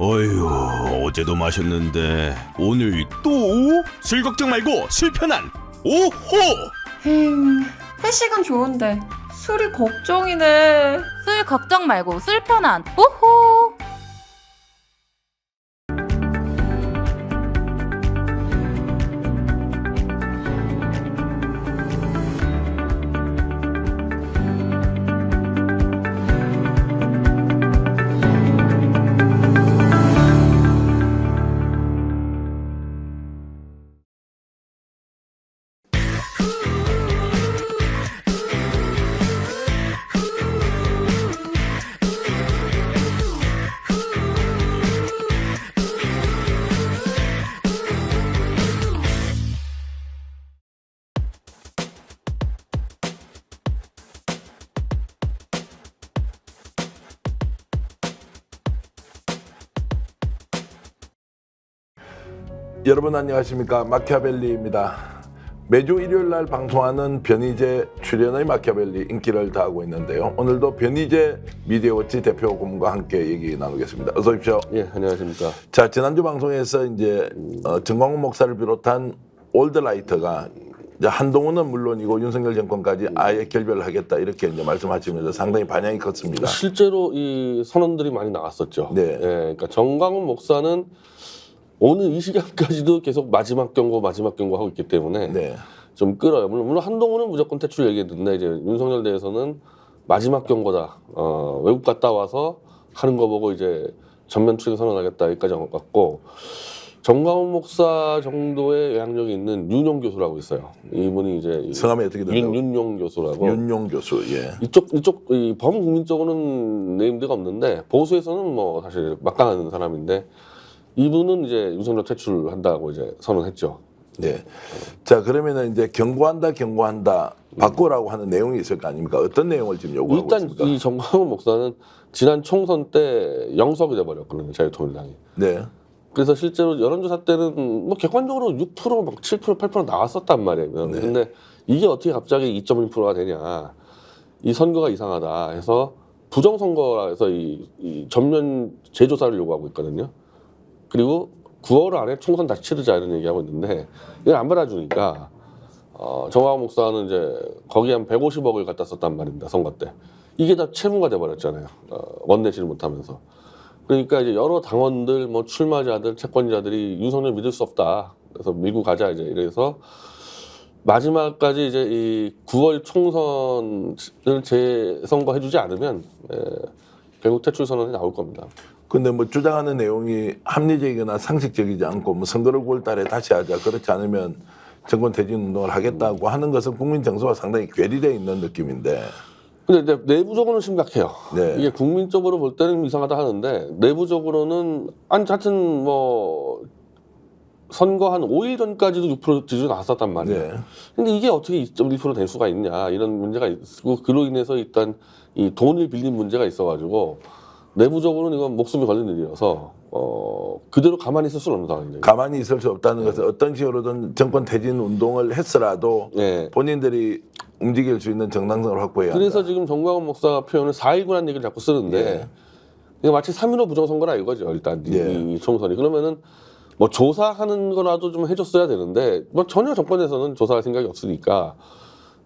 어휴, 어제도 마셨는데 오늘 또? 술 걱정 말고 술 편한 오호! 회식은 좋은데 술이 걱정이네. 술 걱정 말고 술 편한 오호. 여러분 안녕하십니까, 마키아벨리입니다. 매주 일요일날 방송하는 변희재 출연의 마키아벨리 인기를 다하고 있는데요. 오늘도 변희재 미디어워치 대표 고문과 함께 얘기 나누겠습니다. 어서 오십시오. 예, 안녕하십니까. 자, 지난주 방송에서 이제 정광훈 목사를 비롯한 올드라이터가 이제 한동훈은 물론이고 윤석열 정권까지 아예 결별을 하겠다 이렇게 이제 말씀하시면서 상당히 반향이 컸습니다. 실제로 이 선언들이 많이 나왔었죠. 네. 예, 그러니까 정광훈 목사는 오늘 이 시간까지도 계속 마지막 경고 하고 있기 때문에 네. 좀 끌어요. 물론 한동훈은 무조건 퇴출 얘기했는데 이제 윤석열 대해서는 마지막 경고다. 외국 갔다 와서 하는 거 보고 이제 전면 출격 선언하겠다 여기까지 한 것 같고, 정광훈 목사 정도의 영향력이 있는 윤용 교수라고 있어요. 이분이 이제 성함이 어떻게 된다고? 윤용 교수라고. 윤용 교수. 예. 이쪽 이 범국민 쪽으로는 네임드가 없는데 보수에서는 뭐 사실 막강한 사람인데, 이분은 이제 윤석열 퇴출한다고 이제 선언했죠. 네. 자, 그러면은 이제 경고한다 바꾸라고 하는 내용이 있을 거 아닙니까? 어떤 내용을 지금 요구하고 일단 있습니까? 이 정광훈 목사는 지난 총선 때 영석이 돼버렸거든요, 자유통일당이. 네. 그래서 실제로 여론조사 때는 뭐 객관적으로 6%, 막 7%, 8% 나왔었단 말이에요. 네. 근데 이게 어떻게 갑자기 2.1%가 되냐? 이 선거가 이상하다 해서 부정선거라 해서 이 전면 재조사를 요구하고 있거든요. 그리고 9월 안에 총선 다시 치르자 이런 얘기하고 있는데 이걸 안 받아주니까 정광훈 목사는 이제 거기에 한 150억을 갖다 썼단 말입니다, 선거 때. 이게 다 채무가 돼버렸잖아요. 원내지를 못하면서. 그러니까 이제 여러 당원들, 뭐 출마자들, 채권자들이 윤석열 믿을 수 없다. 그래서 밀고 가자 이제 이래서 마지막까지 이제 이 9월 총선을 재선거해주지 않으면 결국 퇴출 선언이 나올 겁니다. 근데 뭐 주장하는 내용이 합리적이거나 상식적이지 않고 뭐 선거를 9월 달에 다시 하자, 그렇지 않으면 정권 퇴진 운동을 하겠다고 하는 것은 국민 정서와 상당히 괴리되어 있는 느낌인데. 근데 내부적으로는 심각해요. 네. 이게 국민적으로 볼 때는 이상하다 하는데 내부적으로는 하여튼 뭐 선거 한 5일 전까지도 6% 지지율 나왔었단 말이에요. 네. 근데 이게 어떻게 2.1% 될 수가 있냐 이런 문제가 있고, 그로 인해서 일단 이 돈을 빌린 문제가 있어가지고 내부적으로는 이건 목숨이 걸린 일이어서 그대로 가만히 있을 수는 없는 상황이죠. 가만히 있을 수 없다는 것은 어떤 식으로든 정권 퇴진 운동을 했으라도 네. 본인들이 움직일 수 있는 정당성을 확보해야 한다. 그래서 지금 정광훈 목사가 표현을 4.19라는 얘기를 자꾸 쓰는데 예. 이게 마치 3.15 부정선거라 이거죠. 일단 예. 이 총선이. 그러면은 뭐 조사하는 거라도 좀 해줬어야 되는데 뭐 전혀 정권에서는 조사할 생각이 없으니까,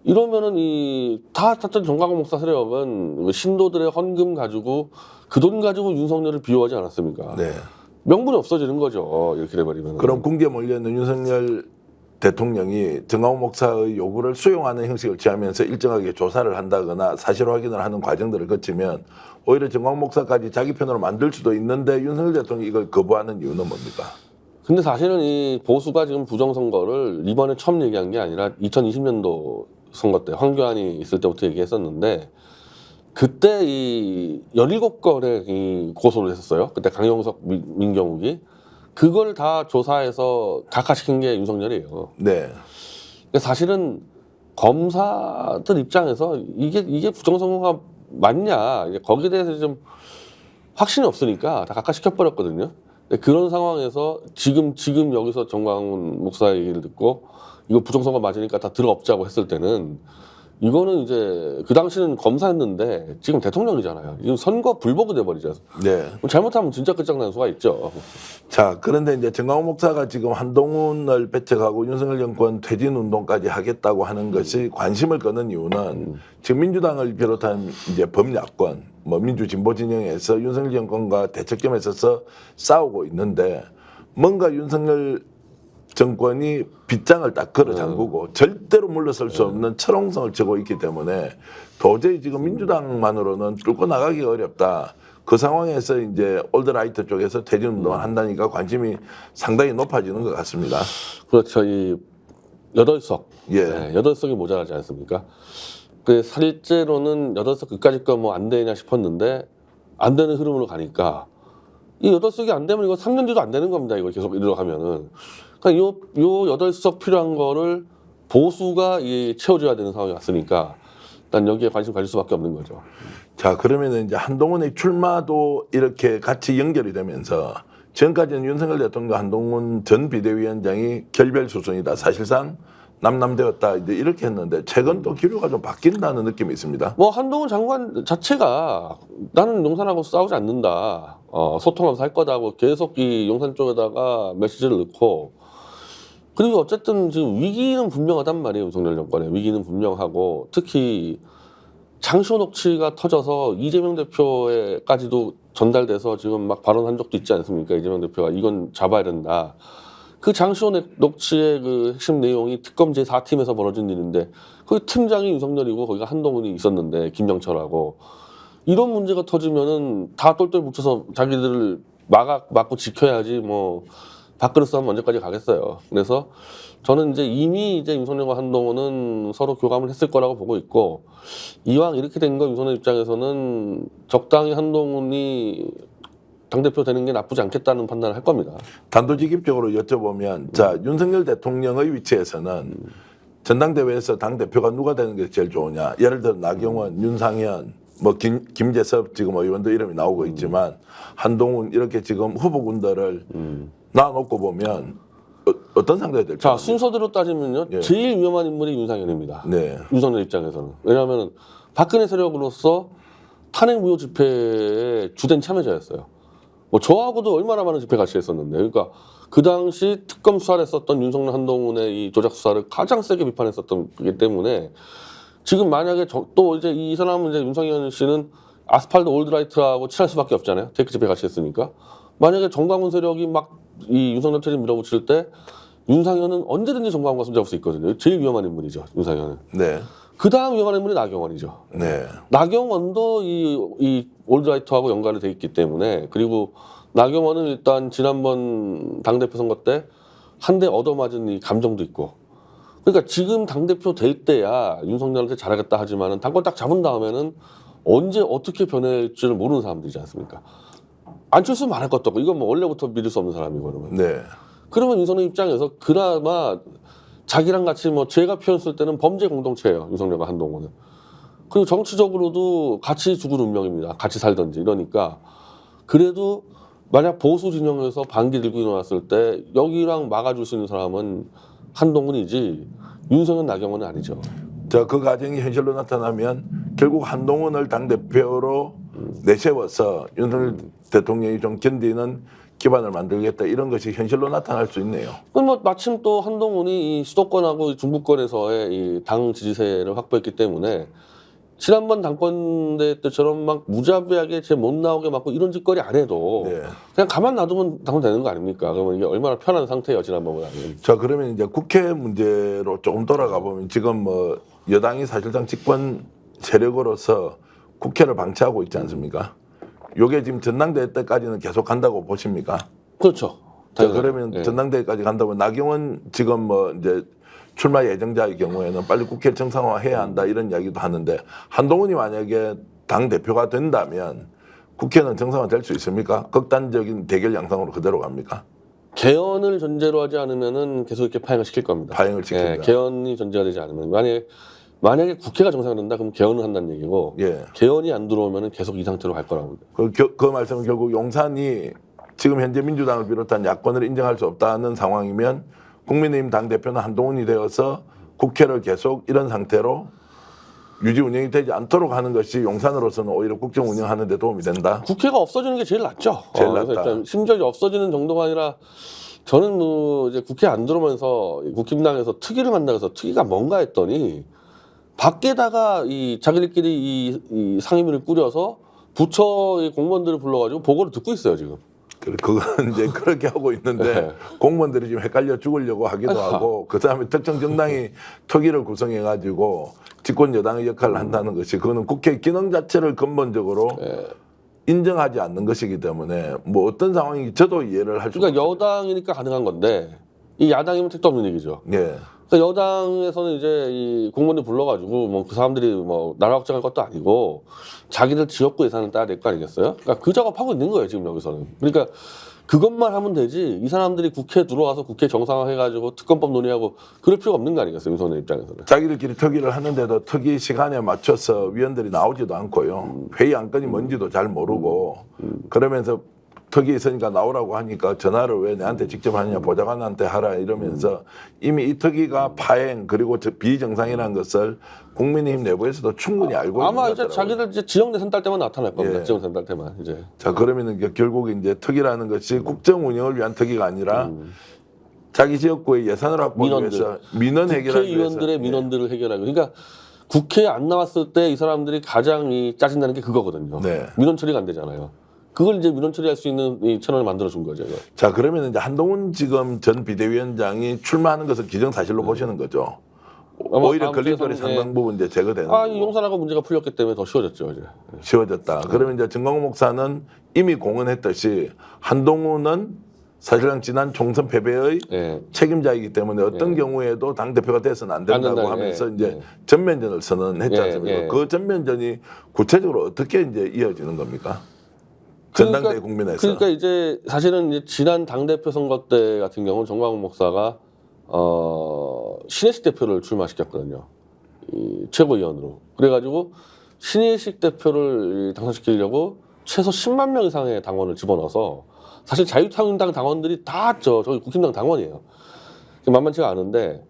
이러면은 다 정광훈 목사 세력은 신도들의 헌금 가지고 그 돈 가지고 윤석열을 비호하지 않았습니까? 네. 명분이 없어지는 거죠. 이렇게 돼버리면. 그럼 궁지에 몰려있는 윤석열 대통령이 정광훈 목사의 요구를 수용하는 형식을 취하면서 일정하게 조사를 한다거나 사실 확인을 하는 과정들을 거치면 오히려 정광훈 목사까지 자기 편으로 만들 수도 있는데 윤석열 대통령이 이걸 거부하는 이유는 뭡니까? 근데 사실은 이 보수가 지금 부정선거를 이번에 처음 얘기한 게 아니라 2020년도 선거 때 황교안이 있을 때부터 얘기했었는데, 그때 이 17건의 이 고소를 했었어요. 그때 강용석, 민경욱이. 그걸 다 조사해서 각하시킨 게 윤석열이에요. 네. 그러니까 사실은 검사들 입장에서 이게 부정선거가 맞냐, 이제 거기에 대해서 좀 확신이 없으니까 다 각하시켜버렸거든요. 그런 상황에서 지금 여기서 정광훈 목사의 얘기를 듣고 이거 부정선거 맞으니까 다 들어엎자고 했을 때는 이거는 이제 그 당시는 검사였는데 지금 대통령이잖아요. 이거 선거 불복이 돼버리죠. 네. 잘못하면 진짜 끝장나는 수가 있죠. 자, 그런데 이제 정강훈 목사가 지금 한동훈을 배척하고 윤석열 정권 퇴진 운동까지 하겠다고 하는 것이 관심을 끄는 이유는 지금 민주당을 비롯한 이제 범야권, 뭐 민주 진보 진영에서 윤석열 정권과 대척점에 있어서 싸우고 있는데 뭔가 윤석열 정권이 빗장을 딱 걸어 잠그고 절대로 물러설 수 없는 철옹성을 치고 있기 때문에 도저히 지금 민주당만으로는 뚫고 나가기가 어렵다. 그 상황에서 이제 올드라이트 쪽에서 퇴진 운동을 한다니까 관심이 상당히 높아지는 것 같습니다. 그렇죠. 이 8석. 예. 네, 8석이 모자라지 않습니까? 그 실제로는 8석 그까짓 거 뭐 안 되냐 싶었는데 안 되는 흐름으로 가니까 이 8석이 안 되면 이거 3년 뒤도 안 되는 겁니다. 이거 계속 이대로 가면은. 그러니까 요 8석 필요한 거를 보수가 채워줘야 되는 상황이 왔으니까 일단 여기에 관심 가질 수밖에 없는 거죠. 자, 그러면 이제 한동훈의 출마도 이렇게 같이 연결이 되면서 지금까지는 윤석열 대통령과 한동훈 전 비대위원장이 결별 수순이다. 사실상 남남되었다. 이제 이렇게 했는데 최근 또 기류가 좀 바뀐다는 느낌이 있습니다. 뭐 한동훈 장관 자체가 나는 용산하고 싸우지 않는다. 소통하면서 할 거다고 계속 이 용산 쪽에다가 메시지를 넣고 그리고 어쨌든 지금 위기는 분명하단 말이에요. 윤석열 정권의 위기는 분명하고 특히 장시호 녹취가 터져서 이재명 대표에까지도 전달돼서 지금 막 발언한 적도 있지 않습니까? 이재명 대표가 이건 잡아야 된다. 그 장시호 녹취의 그 핵심 내용이 특검 제4팀에서 벌어진 일인데 거기 팀장이 윤석열이고 거기가 한동훈이 있었는데 김영철하고 이런 문제가 터지면은 다 똘똘 뭉쳐서 자기들을 막고 지켜야지 뭐 밥그릇 싸움 언제까지 가겠어요. 그래서 저는 이제 이미 이제 윤석열과 한동훈은 서로 교감을 했을 거라고 보고 있고 이왕 이렇게 된 거 윤석열 입장에서는 적당히 한동훈이 당대표 되는 게 나쁘지 않겠다는 판단을 할 겁니다. 단도직입적으로 여쭤보면 자, 윤석열 대통령의 위치에서는 전당대회에서 당대표가 누가 되는 게 제일 좋으냐. 예를 들어 나경원, 윤상현, 뭐 김재섭 지금 의원도 이름이 나오고 있지만 한동훈 이렇게 지금 후보군들을 놔놓고 보면 어떤 상대가 될지. 자, 순서대로 따지면요. 예. 제일 위험한 인물이 윤상현입니다. 네. 윤석열 입장에서는. 왜냐하면 박근혜 세력으로서 탄핵 무효 집회의 주된 참여자였어요. 뭐 저하고도 얼마나 많은 집회 같이 했었는데. 그러니까 그 당시 특검 수사를 했었던 윤석열 한동훈의 이 조작 수사를 가장 세게 비판했었던 거기 때문에 지금 만약에 또 이제 이 사람은 이제 윤상현 씨는 아스팔트 올드라이트하고 친할 수밖에 없잖아요. 테이크 집회 같이 했으니까. 만약에 정광훈 세력이 막 이 윤석열 체제 밀어붙일 때 윤상현은 언제든지 정광훈과 손잡을 수 있거든요. 제일 위험한 인물이죠. 윤상현은. 네. 그 다음 위험한 인물이 나경원이죠. 네. 나경원도 이 올드라이트하고 연관이 돼 있기 때문에 그리고 나경원은 일단 지난번 당대표 선거 때 한 대 얻어맞은 이 감정도 있고 그러니까 지금 당대표 될 때야 윤석열한테 잘하겠다 하지만은 당권 딱 잡은 다음에는 언제 어떻게 변할지를 모르는 사람들이지 않습니까? 안철수는 말할 것도 없고 이건 뭐 원래부터 믿을 수 없는 사람이고 그러면. 네. 그러면 윤석열 입장에서 그나마 자기랑 같이 뭐 제가 표현했을 때는 범죄 공동체예요. 윤석열과 한동훈은. 그리고 정치적으로도 같이 죽을 운명입니다. 같이 살든지 이러니까 그래도 만약 보수 진영에서 반기 들고 일어났을 때 여기랑 막아줄 수 있는 사람은 한동훈이지 윤석열 나경원은 아니죠. 자, 그 과정이 현실로 나타나면 결국 한동훈을 당대표로 내세워서 윤석열 대통령이 좀 견디는 기반을 만들겠다 이런 것이 현실로 나타날 수 있네요. 그럼 뭐 마침 또 한동훈이 이 수도권하고 중부권에서의 이 당 지지세를 확보했기 때문에 지난번 당권대 때처럼 막 무자비하게 제 못 나오게 막고 이런 짓거리 안 해도 네. 그냥 가만 놔두면 당선되는 거 아닙니까? 그러면 이게 얼마나 편한 상태예요 지난번보다는. 자, 그러면 이제 국회 문제로 조금 돌아가 보면 지금 뭐 여당이 사실상 집권 세력으로서 국회를 방치하고 있지 않습니까? 요게 지금 전당대회 때까지는 계속 간다고 보십니까? 그렇죠. 자, 그러면 예. 전당대회까지 간다면 나경원 지금 뭐 이제 출마 예정자의 경우에는 빨리 국회 정상화해야 한다 이런 이야기도 하는데 한동훈이 만약에 당 대표가 된다면 국회는 정상화될 수 있습니까? 극단적인 대결 양상으로 그대로 갑니까? 개헌을 전제로 하지 않으면은 계속 이렇게 파행을 시킬 겁니다. 파행을 시킨다. 예, 개헌이 전제가 되지 않으면 만약에 국회가 정상화된다 그럼 개헌을 한다는 얘기고 예. 개헌이 안 들어오면은 계속 이 상태로 갈 거라고 봅니다. 그 말씀은 결국 용산이 지금 현재 민주당을 비롯한 야권을 인정할 수 없다는 상황이면 국민의힘 당대표는 한동훈이 되어서 국회를 계속 이런 상태로 유지 운영이 되지 않도록 하는 것이 용산으로서는 오히려 국정 운영하는 데 도움이 된다. 국회가 없어지는 게 제일 낫죠. 제일 그래서 낫다. 일단 심지어 이제 없어지는 정도가 아니라 저는 이제 국회 안 들어오면서 국힘당에서 특위를 만나서 특위가 뭔가 했더니 밖에다가 이 자기들끼리 이 상임위를 꾸려서 부처의 공무원들을 불러가지고 보고를 듣고 있어요 지금. 그건 이제 그렇게 하고 있는데 네. 공무원들이 지금 헷갈려 죽으려고 하기도 하고 그다음에 특정 정당이 특위를 구성해가지고 집권 여당의 역할을 한다는 것이 그거는 국회 기능 자체를 근본적으로 인정하지 않는 것이기 때문에 뭐 어떤 상황인지 저도 이해를 할 수가 그러니까 여당이니까 가능한 건데 이 야당이면 택도 없는 얘기죠. 예. 그러니까 여당에서는 이제 이 공무원들 불러가지고 뭐 그 사람들이 뭐 나라 확장할 것도 아니고 자기들 지역구 예산을 따야 될 거 아니겠어요? 그러니까 그 작업하고 있는 거예요 지금 여기서는. 그러니까 그것만 하면 되지 이 사람들이 국회에 들어와서 국회 정상화해가지고 특검법 논의하고 그럴 필요가 없는 거 아니겠어요 윤석열 입장에서는. 자기들끼리 특위를 하는데도 특위 시간에 맞춰서 위원들이 나오지도 않고요. 회의 안건이 뭔지도 잘 모르고 그러면서 특위 있으니까 나오라고 하니까 전화를 왜 내한테 직접 하느냐 보좌관한테 하라 이러면서 이미 이 특위가 파행 그리고 비정상이라는 것을 국민의힘 내부에서도 충분히 알고 있는 아마 것 이제 같더라고요. 자기들 이제 지정대선 딸 때만 나타날 겁니다. 예. 지정대선 딸 때만 이제. 자 그러면은 결국 이제 특위라는 것이 국정 운영을 위한 특위가 아니라 자기 지역구의 예산을 확보하기 민원들. 위해서 민원 해결하기 위해서 국회의원들의 민원들을 해결하고 그러니까 국회에 안 나왔을 때 이 사람들이 가장 짜증나는 게 그거거든요. 네. 민원 처리가 안 되잖아요. 그걸 이제 민원 처리할 수 있는 이 채널을 만들어 준 거죠. 이거. 자 그러면 이제 한동훈 지금 전 비대위원장이 출마하는 것을 기정사실로 보시는 거죠. 아마 오히려 다음 걸림돌이 주에 상당 부분 이제 제거되는 이 거고 용산하고 문제가 풀렸기 때문에 더 쉬워졌죠. 이제. 쉬워졌다. 그러면 이제 정광훈 목사는 이미 공언했듯이 한동훈은 사실상 지난 총선 패배의 예. 책임자이기 때문에 어떤 예. 경우에도 당 대표가 돼서는 안 된다고 안 된다. 하면서 예. 이제 예. 전면전을 선언했지 예. 않습니까? 예. 그 전면전이 구체적으로 어떻게 이제 이어지는 겁니까? 전당대 국민에서. 그러니까 이제 사실은 이제 지난 당 대표 선거 때 같은 경우는 정광훈 목사가 신혜식 대표를 출마시켰거든요. 이 최고위원으로. 그래가지고 신혜식 대표를 당선시키려고 최소 10만 명 이상의 당원을 집어넣어서 사실 자유한국당 당원들이 다 저기 국힘당 당원이에요. 만만치가 않은데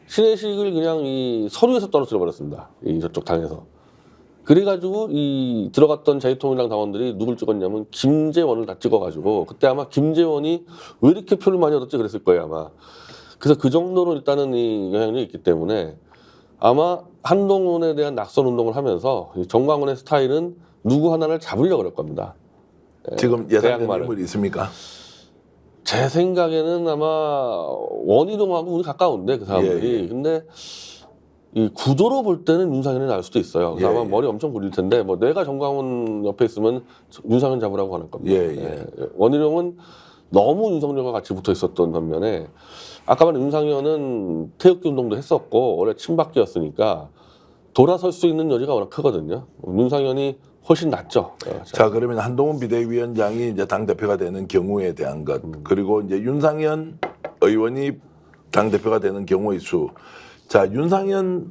신혜식을 그냥 이 서류에서 떨어뜨려 버렸습니다. 이 저쪽 당에서. 그래가지고 이 들어갔던 자유통일당 당원들이 누굴 찍었냐면 김재원을 다 찍어가지고 그때 아마 김재원이 왜 이렇게 표를 많이 얻었지 그랬을 거예요 아마. 그래서 그 정도로 일단은 이 영향력이 있기 때문에 아마 한동훈에 대한 낙선 운동을 하면서 이 정광훈의 스타일은 누구 하나를 잡으려고 그럴 겁니다. 지금 예상되는 대항마를. 인물이 있습니까? 제 생각에는 아마 원희동하고 우리 가까운데 그 사람들이. 예. 근데 이 구도로 볼 때는 윤상현이 나올 수도 있어요. 그래서 예, 아마 예. 머리 엄청 굴릴 텐데 뭐 내가 정광훈 옆에 있으면 윤상현 잡으라고 하는 겁니다. 예. 원희룡은 너무 윤석열과 같이 붙어 있었던 반면에 아까 말한 윤상현은 태극기 운동도 했었고 원래 친박계였으니까 돌아설 수 있는 여지가 워낙 크거든요. 윤상현이 훨씬 낫죠. 자 그러면 한동훈 비대위원장이 이제 당 대표가 되는 경우에 대한 것 그리고 이제 윤상현 의원이 당 대표가 되는 경우의 수. 자 윤상현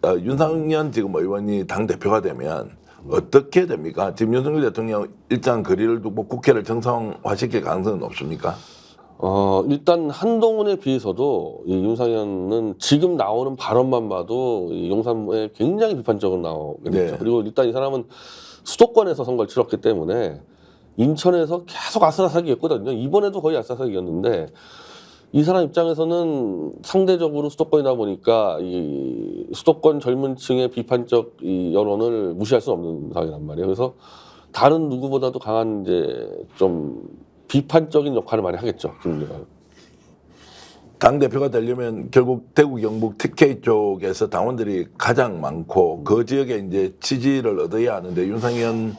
윤상현 지금 의원이 당 대표가 되면 어떻게 됩니까? 지금 윤석열 대통령 일정 거리를 두고 국회를 정상화시킬 가능성은 없습니까? 일단 한동훈에 비해서도 이 윤상현은 지금 나오는 발언만 봐도 이 용산에 굉장히 비판적으로 나오게 됐죠. 네. 그리고 일단 이 사람은 수도권에서 선거를 치렀기 때문에 인천에서 계속 아슬아슬하게 이겼거든요. 이번에도 거의 아슬아슬하게 이겼는데 이 사람 입장에서는 상대적으로 수도권이다 보니까 이 수도권 젊은 층의 비판적 이 여론을 무시할 수 없는 상황이란 말이에요. 그래서 다른 누구보다도 강한 이제 좀 비판적인 역할을 많이 하겠죠. 당 대표가 되려면 결국 대구 경북 TK 쪽에서 당원들이 가장 많고 그 지역에 이제 지지를 얻어야 하는데 윤상현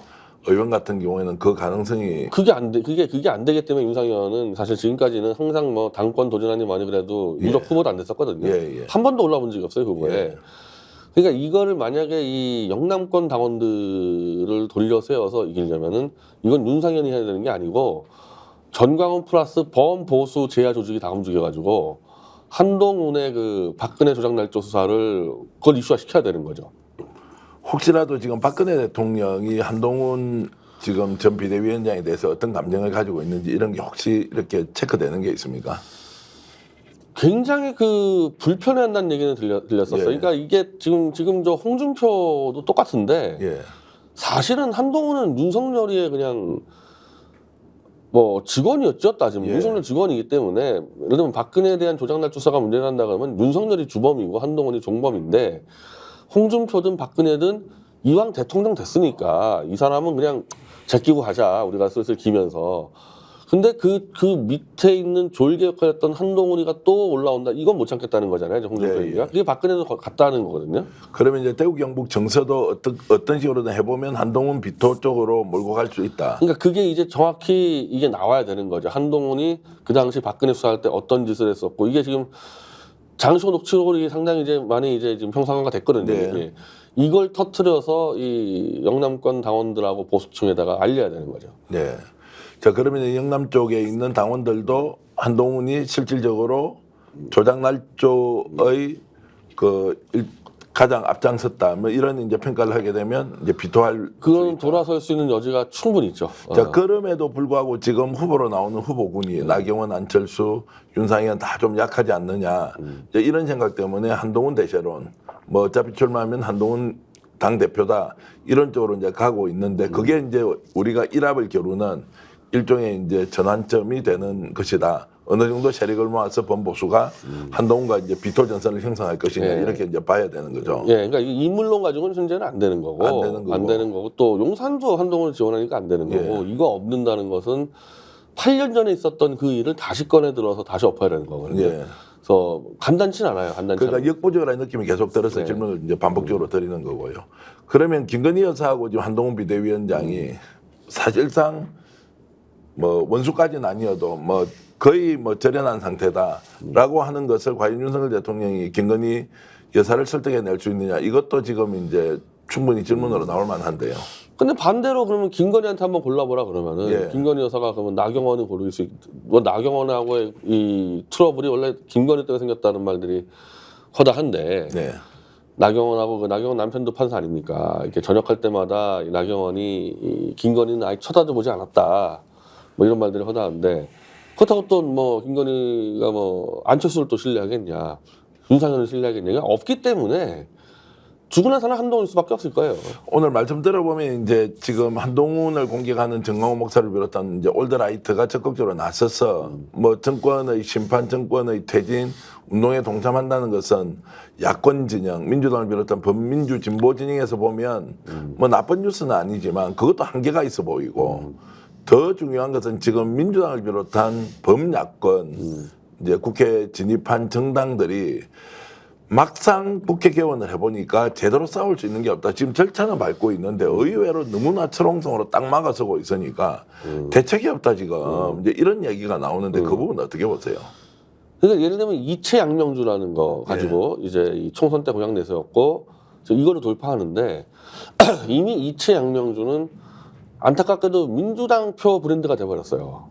의원 같은 경우에는 그 가능성이 그게 안 되기 때문에 윤상현은 사실 지금까지는 항상 뭐 당권 도전하니 많이 그래도 유력 후보도 안 됐었거든요. 예. 한 번도 올라본 적이 없어요, 후보에. 예. 그러니까 이거를 만약에 이 영남권 당원들을 돌려 세워서 이기려면은 이건 윤상현이 해야 되는 게 아니고 전광훈 플러스 범보수 제야 조직이 다 움직여가지고 한동훈의 그 박근혜 조작날조 수사를 그걸 이슈화 시켜야 되는 거죠. 혹시라도 지금 박근혜 대통령이 한동훈 지금 전 비대위원장에 대해서 어떤 감정을 가지고 있는지 이런 게 혹시 이렇게 체크되는 게 있습니까? 굉장히 그 불편해한다는 얘기는 들렸었어요. 예. 그러니까 이게 지금 저 홍준표도 똑같은데 예. 사실은 한동훈은 윤석열이의 그냥 뭐 직원이었죠. 따지면 예. 윤석열 직원이기 때문에 예를 들면 박근혜에 대한 조작날조사가 문제가 난다 그러면 윤석열이 주범이고 한동훈이 종범인데 홍준표든 박근혜든 이왕 대통령 됐으니까 이 사람은 그냥 제끼고 가자. 우리가 슬슬 기면서. 근데 그 밑에 있는 졸개 역할했던 한동훈이가 또 올라온다. 이건 못 참겠다는 거잖아요. 홍준표 예, 얘기가. 예. 그게 박근혜도 같다는 거거든요. 그러면 이제 대구 경북 정서도 어떤 식으로든 해보면 한동훈 비토 쪽으로 몰고 갈 수 있다. 그러니까 그게 이제 정확히 이게 나와야 되는 거죠. 한동훈이 그 당시 박근혜 수사할 때 어떤 짓을 했었고 이게 지금 장시호 녹취록이 상당히 이제 많이 이제 지금 형상화가 됐거든요. 네. 이게. 이걸 터트려서 이 영남권 당원들하고 보수층에다가 알려야 되는 거죠. 네. 자, 그러면 영남 쪽에 있는 당원들도 한동훈이 실질적으로 조작날조의 가장 앞장섰다. 뭐 이런 이제 평가를 하게 되면 이제 비토할. 그건 돌아설 수 있는 여지가 충분히 있죠. 자, 그럼에도 불구하고 지금 후보로 나오는 후보군이 나경원, 안철수, 윤상현 다 좀 약하지 않느냐. 이제 이런 생각 때문에 한동훈 대세론, 뭐 어차피 출마하면 한동훈 당 대표다 이런 쪽으로 이제 가고 있는데 그게 이제 우리가 일합을 겨루는 일종의 이제 전환점이 되는 것이다. 어느 정도 세력을 모아서 범보수가 한동훈과 이제 비토 전선을 형성할 것이냐 예. 이렇게 이제 봐야 되는 거죠. 예, 그러니까 이 인물론 가지고는 현재는 안 되는 거고, 안 되는 거고. 또 용산도 한동훈을 지원하니까 안 되는 거고, 이거 없는다는 것은 8년 전에 있었던 그 일을 다시 꺼내 들어서 다시 엎어야 되는 거거든요. 예. 그래서 간단치는 않아요. 간단치 그러니까 않아요. 역부족이라는 느낌이 계속 들어서 네. 질문을 이제 반복적으로 드리는 거고요. 그러면 김건희 여사하고 지금 한동훈 비대위원장이 사실상 뭐 원수까지는 아니어도 뭐 거의 뭐 절연한 상태다라고 하는 것을 과연 윤석열 대통령이 김건희 여사를 설득해낼 수 있느냐 이것도 지금 이제 충분히 질문으로 나올 만한데요. 근데 반대로 그러면 김건희한테 한번 골라보라 그러면은 예. 김건희 여사가 그러면 나경원을 고를 수 뭐 나경원하고의 이 트러블이 원래 김건희 때문에 생겼다는 말들이 허다한데 네. 나경원하고 그 나경원 남편도 판사 아닙니까? 이렇게 전역할 때마다 이 나경원이 이 김건희는 아예 쳐다도 보지 않았다. 뭐 이런 말들이 허다한데 그렇다고 또 뭐 김건희가 뭐 안철수를 또 신뢰하겠냐, 윤상현을 신뢰하겠냐 이게 없기 때문에 죽으나 사나 한동훈일 수밖에 없을 거예요. 오늘 말씀 들어보면 이제 지금 한동훈을 공격하는 정광호 목사를 비롯한 이제 올드라이트가 적극적으로 나서서 뭐 정권의 심판, 정권의 퇴진 운동에 동참한다는 것은 야권 진영, 민주당을 비롯한 범민주 진보 진영에서 보면 뭐 나쁜 뉴스는 아니지만 그것도 한계가 있어 보이고 더 중요한 것은 지금 민주당을 비롯한 범야권 이제 국회 진입한 정당들이 막상 국회 개원을 해보니까 제대로 싸울 수 있는 게 없다. 지금 절차는 밟고 있는데 의외로 너무나 철옹성으로 딱 막아서고 있으니까 대책이 없다 지금. 이제 이런 얘기가 나오는데 그 부분 어떻게 보세요? 그러니까 예를 들면 이채 양명주라는 거 가지고 이제 이 총선 때 공약 내세웠고 이거를 돌파하는데 이미 이채 양명주는 안타깝게도 민주당 표 브랜드가 돼버렸어요.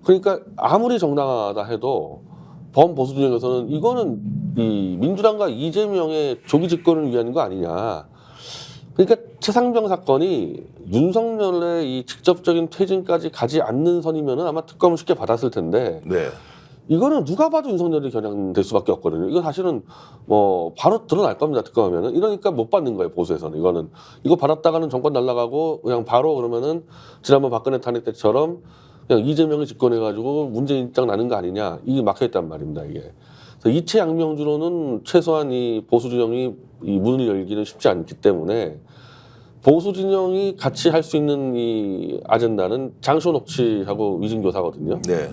그러니까 아무리 정당하다 해도 범보수 진영에서는 이거는 이 민주당과 이재명의 조기 집권을 위한 거 아니냐. 그러니까 최상병 사건이 윤석열의 이 직접적인 퇴진까지 가지 않는 선이면은 아마 특검을 쉽게 받았을 텐데 네. 이거는 누가 봐도 윤석열이 겨냥될 수밖에 없거든요. 이거 사실은 뭐 바로 드러날 겁니다. 특검하면은. 이러니까 못 받는 거예요. 보수에서는. 이거 받았다가는 정권 날아가고 그냥 바로 그러면은 지난번 박근혜 탄핵 때처럼 그냥 이재명이 집권해가지고 문재인 입장 나는 거 아니냐. 이게 막혀있단 말입니다. 이게. 그래서 이채 양명주로는 최소한 이 보수 진영이 이 문을 열기는 쉽지 않기 때문에 보수 진영이 같이 할 수 있는 이 아젠다는 장시호 녹취하고 위진교사거든요. 네.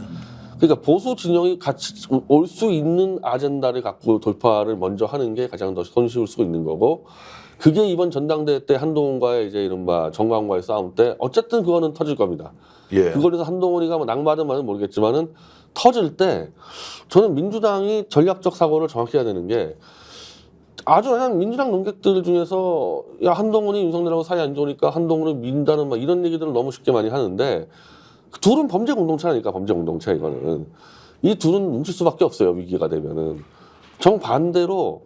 그러니까 보수 진영이 같이 올 수 있는 아젠다를 갖고 돌파를 먼저 하는 게 가장 더 손쉬울 수 있는 거고 그게 이번 전당대회 때 한동훈과의 이제 이른바 정광훈과의 싸움 때 어쨌든 그거는 터질 겁니다. 예. 그걸 해서 한동훈이가 뭐 낙마든 말은 모르겠지만은 터질 때 저는 민주당이 전략적 사고를 정확히 해야 되는 게 아주 그냥 민주당 논객들 중에서 야 한동훈이 윤석열하고 사이 안 좋으니까 한동훈을 민다는 막 이런 얘기들을 너무 쉽게 많이 하는데 둘은 범죄 공동체라니까. 범죄 공동체 이거는 이 둘은 뭉칠 수밖에 없어요. 위기가 되면은 정반대로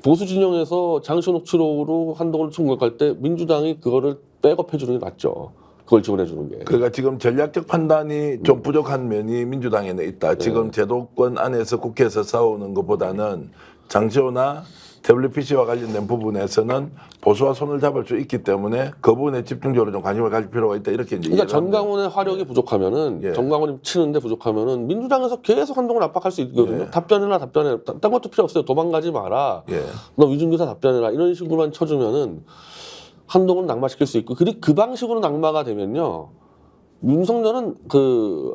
보수 진영에서 장시호 녹취록으로 한동훈을 총격할 때 민주당이 그거를 백업해 주는 게 낫죠. 그걸 지원해 주는 게. 그러니까 지금 전략적 판단이 좀 부족한 면이 민주당에는 있다. 지금 제도권 안에서 국회에서 싸우는 것보다는 장시호나 태블릿 PC와 관련된 부분에서는 보수와 손을 잡을 수 있기 때문에 그 부분에 집중적으로 좀 관심을 가질 필요가 있다. 이렇게 이제 그러니까 이해를 합니다. 정강훈의 화력이 부족하면은 예. 정강훈이 치는데 부족하면은 민주당에서 계속 한동훈 압박할 수 있거든요. 예. 답변해라. 딴 것도 필요 없어요. 도망가지 마라. 예. 너 위중교사 답변해라. 이런 식으로만 쳐주면은 한동훈 낙마시킬 수 있고 그리고 그 방식으로 낙마가 되면요. 윤석열은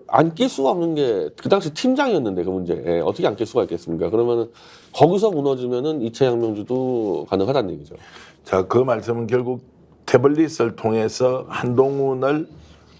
안 낄 수가 없는 게 그 당시 팀장이었는데 그 문제 어떻게 안 낄 수가 있겠습니까? 그러면은 거기서 무너지면은 이채양명주도 가능하다는 얘기죠. 자, 그 말씀은 결국 태블릿을 통해서 한동훈을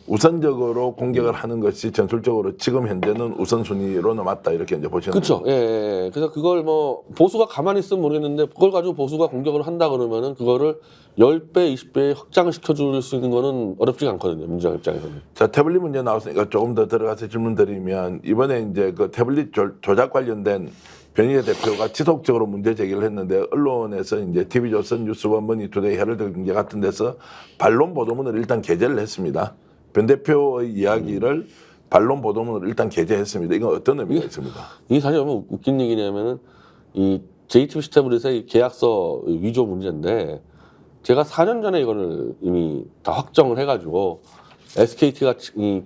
우선적으로 공격을 하는 것이 전술적으로 지금 현재는 우선순위로는 맞다 이렇게 이제 보시는 그렇죠. 거죠. 예. 그래서 그걸 뭐 보수가 가만히 있으면 모르겠는데 그걸 가지고 보수가 공격을 한다 그러면은 그거를 10배, 20배 확장을 시켜줄 수 있는 거는 어렵지가 않거든요. 민주당 입장에서는. 자, 태블릿 문제 나왔으니까 조금 더 들어가서 질문 드리면 이번에 이제 그 태블릿 조작 관련된 변희재 대표가 지속적으로 문제 제기를 했는데 언론에서 이제 TV조선, 뉴스원, 머니투데이, 헤럴드 경제 같은 데서 반론 보도문을 일단 게재를 했습니다. 변 대표의 이야기를 반론 보도문으로 일단 게재했습니다. 이건 어떤 의미가 있습니까? 이게 사실 너무 웃긴 얘기냐면은 이 JTBC 태블릿의 계약서 위조 문제인데 제가 4년 전에 이거를 이미 다 확정을 해가지고 SKT가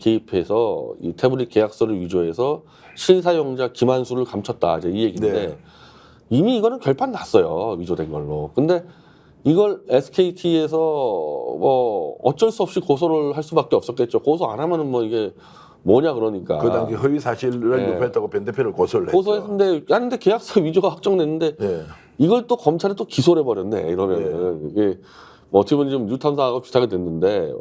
개입해서 이 태블릿 계약서를 위조해서 실사용자 김한수를 감췄다 이제 이 얘기인데 네. 이미 이거는 결판 났어요 위조된 걸로. 근데 이걸 SKT에서 뭐 어쩔 수 없이 고소를 할 수밖에 없었겠죠. 고소 안 하면은 뭐 이게 뭐냐 그러니까. 그 당시 허위 사실을 네. 유포했다고 변 대표를 고소를 했죠. 고소했는데 근데 계약서 위조가 확정됐는데 예. 이걸 또 검찰이 또 기소를 해버렸네 이러면은 이게 뭐 어떻게 보면 지금 뉴탐사하고 비슷하게 됐는데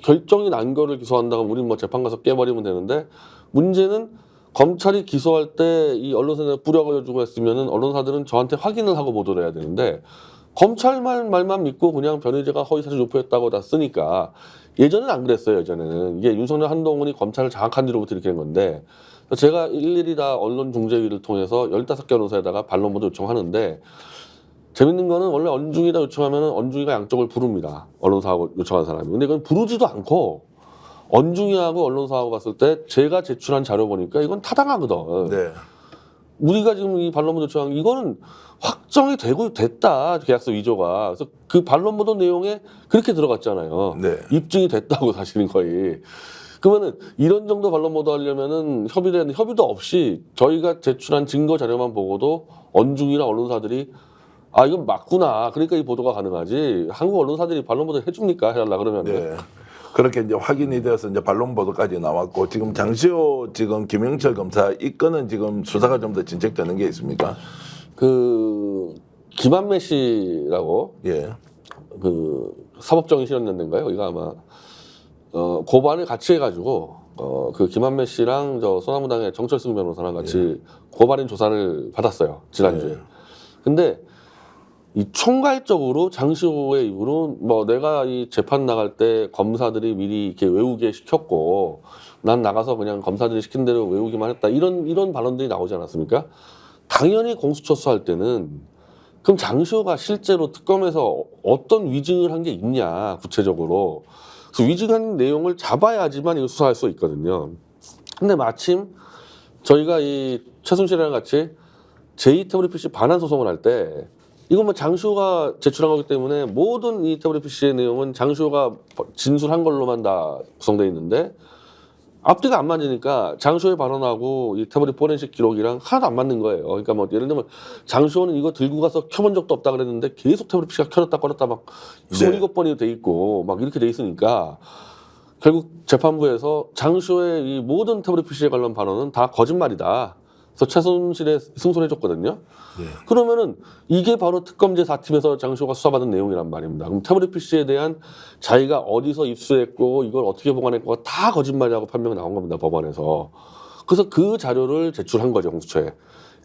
결정이 난 거를 기소한다고 우린 뭐 재판 가서 깨버리면 되는데 문제는 검찰이 기소할 때 이 언론사에 뿌려가지고 했으면은 언론사들은 저한테 확인을 하고 보도를 해야 되는데 검찰 말만 믿고 그냥 변희재가 허위사실 유포했다고 다 쓰니까 예전에는 안 그랬어요. 예전에는 이게 윤석열 한동훈이 검찰을 장악한 뒤로부터 이렇게 된 건데 제가 일일이 다 언론중재위를 통해서 15개 언론사에다가 반론 보도 요청하는데 재밌는 거는 원래 언중이다 요청하면은 언중이가 양쪽을 부릅니다. 언론사하고 요청한 사람이. 근데 그건 부르지도 않고 언중이하고 언론사하고 봤을 때 제가 제출한 자료 보니까 이건 타당하거든. 네. 우리가 지금 이 반론문 요청한 이거는 확정이 됐다 계약서 위조가. 그래서 그 반론보도 내용에 그렇게 들어갔잖아요. 네. 입증이 됐다고 사실은 거의. 그러면은 이런 정도 반론보도 하려면은 협의도 없이 저희가 제출한 증거 자료만 보고도 언중이나 언론사들이 아 이건 맞구나. 그러니까 이 보도가 가능하지. 한국 언론사들이 반론 보도 해줍니까? 해달라 그러면. 네. 그렇게 이제 확인이 되어서 이제 반론 보도까지 나왔고 지금 장시호 지금 김영철 검사 이 건은 지금 수사가 좀 더 진척되는 게 있습니까? 그 김한매 씨라고 예. 그 사법정의실현연대인가요? 이거 아마 고발을 같이 해가지고 그 김한매 씨랑 저 소나무당의 정철승 변호사랑 같이 고발인 조사를 받았어요 지난주에. 예. 근데 이 총괄적으로 장시호의 입으로 뭐 내가 이 재판 나갈 때 검사들이 미리 이렇게 외우게 시켰고 난 나가서 그냥 검사들이 시킨 대로 외우기만 했다 이런 발언들이 나오지 않았습니까? 당연히 공수처수 할 때는 그럼 장시호가 실제로 특검에서 어떤 위증을 한 게 있냐 구체적으로 그래서 위증한 내용을 잡아야지만 이거 수사할 수 있거든요. 근데 마침 저희가 이 최순실이랑 같이 제2태블릿 PC 반환 소송을 할 때 이건 뭐 장시호가 제출한 거기 때문에 모든 이 태블릿 PC의 내용은 장시호가 진술한 걸로만 다 구성되어 있는데 앞뒤가 안 맞으니까 장시호의 발언하고 이 태블릿 포렌식 기록이랑 하나도 안 맞는 거예요. 그러니까 뭐 예를 들면 장시호는 이거 들고 가서 켜본 적도 없다 그랬는데 계속 태블릿 PC가 켜졌다 꺼졌다 막 27번이 돼 있고 막 이렇게 돼 있으니까 결국 재판부에서 장시호의 이 모든 태블릿 PC에 관련 발언은 다 거짓말이다. 그래서 최순실에 승소해줬거든요. 그러면은 이게 바로 특검제 4팀에서 장시호가 수사받은 내용이란 말입니다. 그럼 태블릿 PC에 대한 자기가 어디서 입수했고 이걸 어떻게 보관했고 다 거짓말이라고 판명이 나온 겁니다. 법원에서. 그래서 그 자료를 제출한 거죠. 공수처에.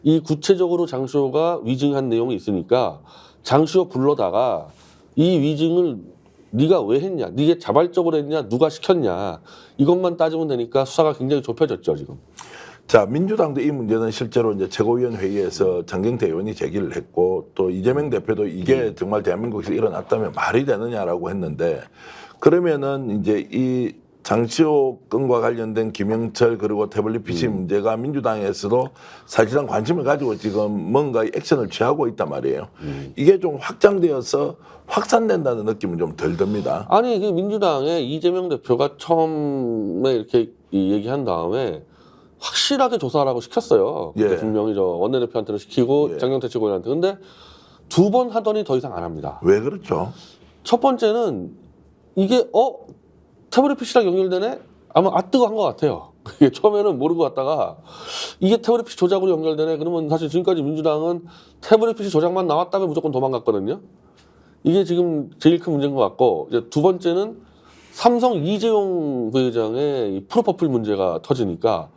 이 구체적으로 장시호가 위증한 내용이 있으니까 장시호 불러다가 이 위증을 네가 왜 했냐, 네가 자발적으로 했냐, 누가 시켰냐 이것만 따지면 되니까 수사가 굉장히 좁혀졌죠 지금. 자, 민주당도 이 문제는 실제로 이제 최고위원 회의에서 장경태 의원이 제기를 했고 또 이재명 대표도 이게 정말 대한민국에서 일어났다면 말이 되느냐라고 했는데 그러면은 이제 이 장시호 건과 관련된 김영철 그리고 태블릿 PC 문제가 민주당에서도 사실상 관심을 가지고 지금 뭔가 액션을 취하고 있단 말이에요. 이게 좀 확장되어서 확산된다는 느낌은 좀 덜 듭니다. 아니 그 민주당의 이재명 대표가 처음에 이렇게 얘기한 다음에 확실하게 조사하라고 시켰어요. 예. 그때 분명히 저 원내대표한테는 시키고 예. 장경태 최고위원한테. 근데 2번 하더니 더 이상 안 합니다. 왜 그렇죠? 첫 번째는 이게 태블릿 PC랑 연결되네? 아마 뜨거 한 것 같아요. 이게 처음에는 모르고 갔다가 이게 태블릿 PC 조작으로 연결되네? 그러면 사실 지금까지 민주당은 태블릿 PC 조작만 나왔다면 무조건 도망갔거든요. 이게 지금 제일 큰 문제인 것 같고, 이제 두 번째는 삼성 이재용 부회장의 이 프로퍼플 문제가 터지니까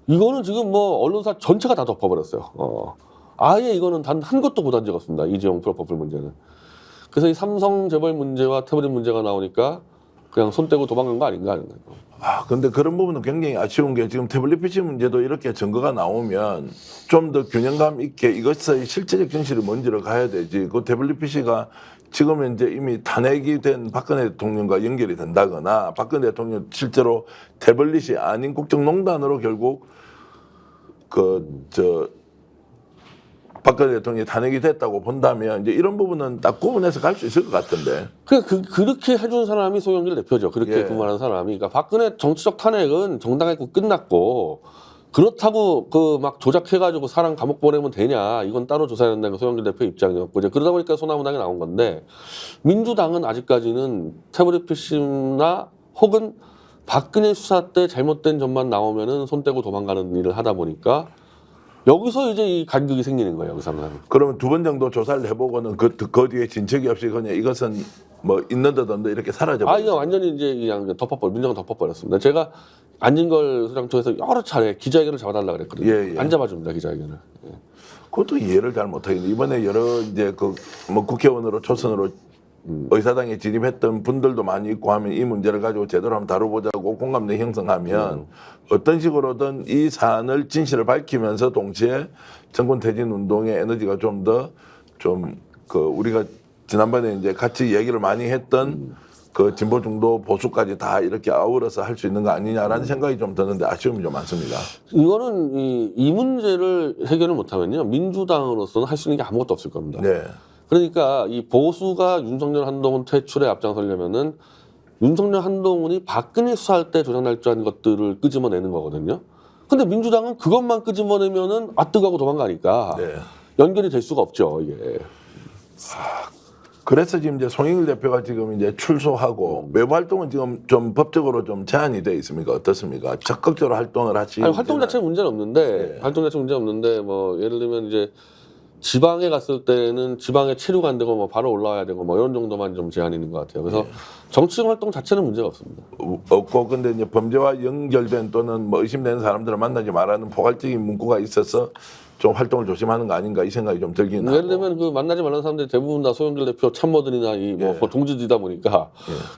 이거는 지금 뭐 언론사 전체가 다 덮어버렸어요. 아예 이거는 단 한 것도 못 한 적 없습니다. 이재용 프로퍼플 문제는. 그래서 이 삼성 재벌 문제와 태블릿 문제가 나오니까 그냥 손 떼고 도망간 거 아닌가 하는 거예요. 근데 그런 부분은 굉장히 아쉬운 게 지금 태블릿 PC 문제도 이렇게 증거가 나오면 좀 더 균형감 있게 이것의 실체적 진실이 뭔지를 가야 되지. 그 태블릿 PC가 지금은 이제 이미 탄핵이 된 박근혜 대통령과 연결이 된다거나 박근혜 대통령 실제로 태블릿이 아닌 국정농단으로 결국 박근혜 대통령이 탄핵이 됐다고 본다면 이제 이런 부분은 딱 구분해서 갈 수 있을 것 같은데. 그렇게 해준 사람이 소영길 대표죠. 그렇게 예. 그만한 사람이. 그러니까 박근혜 정치적 탄핵은 정당했고 끝났고 그렇다고 그 막 조작해가지고 사람 감옥 보내면 되냐. 이건 따로 조사해야 된다는 게 소영길 대표 입장이었고 이제 그러다 보니까 소나무당이 나온 건데 민주당은 아직까지는 태블릿 PC나 혹은 박근혜 수사 때 잘못된 점만 나오면은 손 떼고 도망가는 일을 하다 보니까 여기서 이제 이 간극이 생기는 거예요, 여기서는. 그러면 2번 정도 조사를 해보고는 그 뒤에 진척이 없이 그냥 이것은 뭐 있는 듯 없는 듯 이렇게 사라져버렸어요. 이거 완전히 이제 그냥 민정은 덮어버렸습니다. 제가 안진걸 소장통에서 여러 차례 기자회견을 잡아달라 그랬거든요. 예, 예. 안 잡아줍니다, 기자회견을. 예. 그것도 이해를 잘 못하겠네. 이번에 여러 이제 뭐 국회의원으로 초선으로 의사당에 진입했던 분들도 많이 있고 하면 이 문제를 가지고 제대로 한번 다뤄보자고 공감대 형성하면 어떤 식으로든 이 사안을 진실을 밝히면서 동시에 정권 퇴진 운동의 에너지가 좀 더 우리가 지난번에 이제 같이 얘기를 많이 했던 그 진보 중도 보수까지 다 이렇게 아우러서 할 수 있는 거 아니냐라는 생각이 좀 드는데 아쉬움이 좀 많습니다. 이거는 이 문제를 해결을 못하면요 민주당으로서는 할 수 있는 게 아무것도 없을 겁니다. 네. 그러니까 이 보수가 윤석열 한동훈 퇴출에 앞장서려면은 윤석열 한동훈이 박근혜 수사할 때 조작 날조한 것들을 끄집어내는 거거든요. 근데 민주당은 그것만 끄집어내면은 뜨거고 도망가니까 네. 연결이 될 수가 없죠 이게. 그래서 지금 이제 송영길 대표가 지금 이제 출소하고 외부 활동은 지금 좀 법적으로 좀 제한이 돼 있습니까? 어떻습니까? 적극적으로 활동을 하시. 활동 자체는 문제는 없는데 네. 활동 자체 문제는 없는데 뭐 예를 들면 이제 지방에 갔을 때는 지방에 체류가 안 되고 뭐 바로 올라와야 되고 뭐 이런 정도만 좀 제한이 있는 것 같아요. 그래서 정치적 활동 자체는 문제가 없습니다. 없고 근데 이제 범죄와 연결된 또는 뭐 의심되는 사람들을 만나지 말라는 포괄적인 문구가 있어서 좀 활동을 조심하는 거 아닌가 이 생각이 좀 들긴 하고. 예를 들면 그 만나지 말라는 사람들이 대부분 다 소영길 대표 참모들이나 뭐 동지들이다 보니까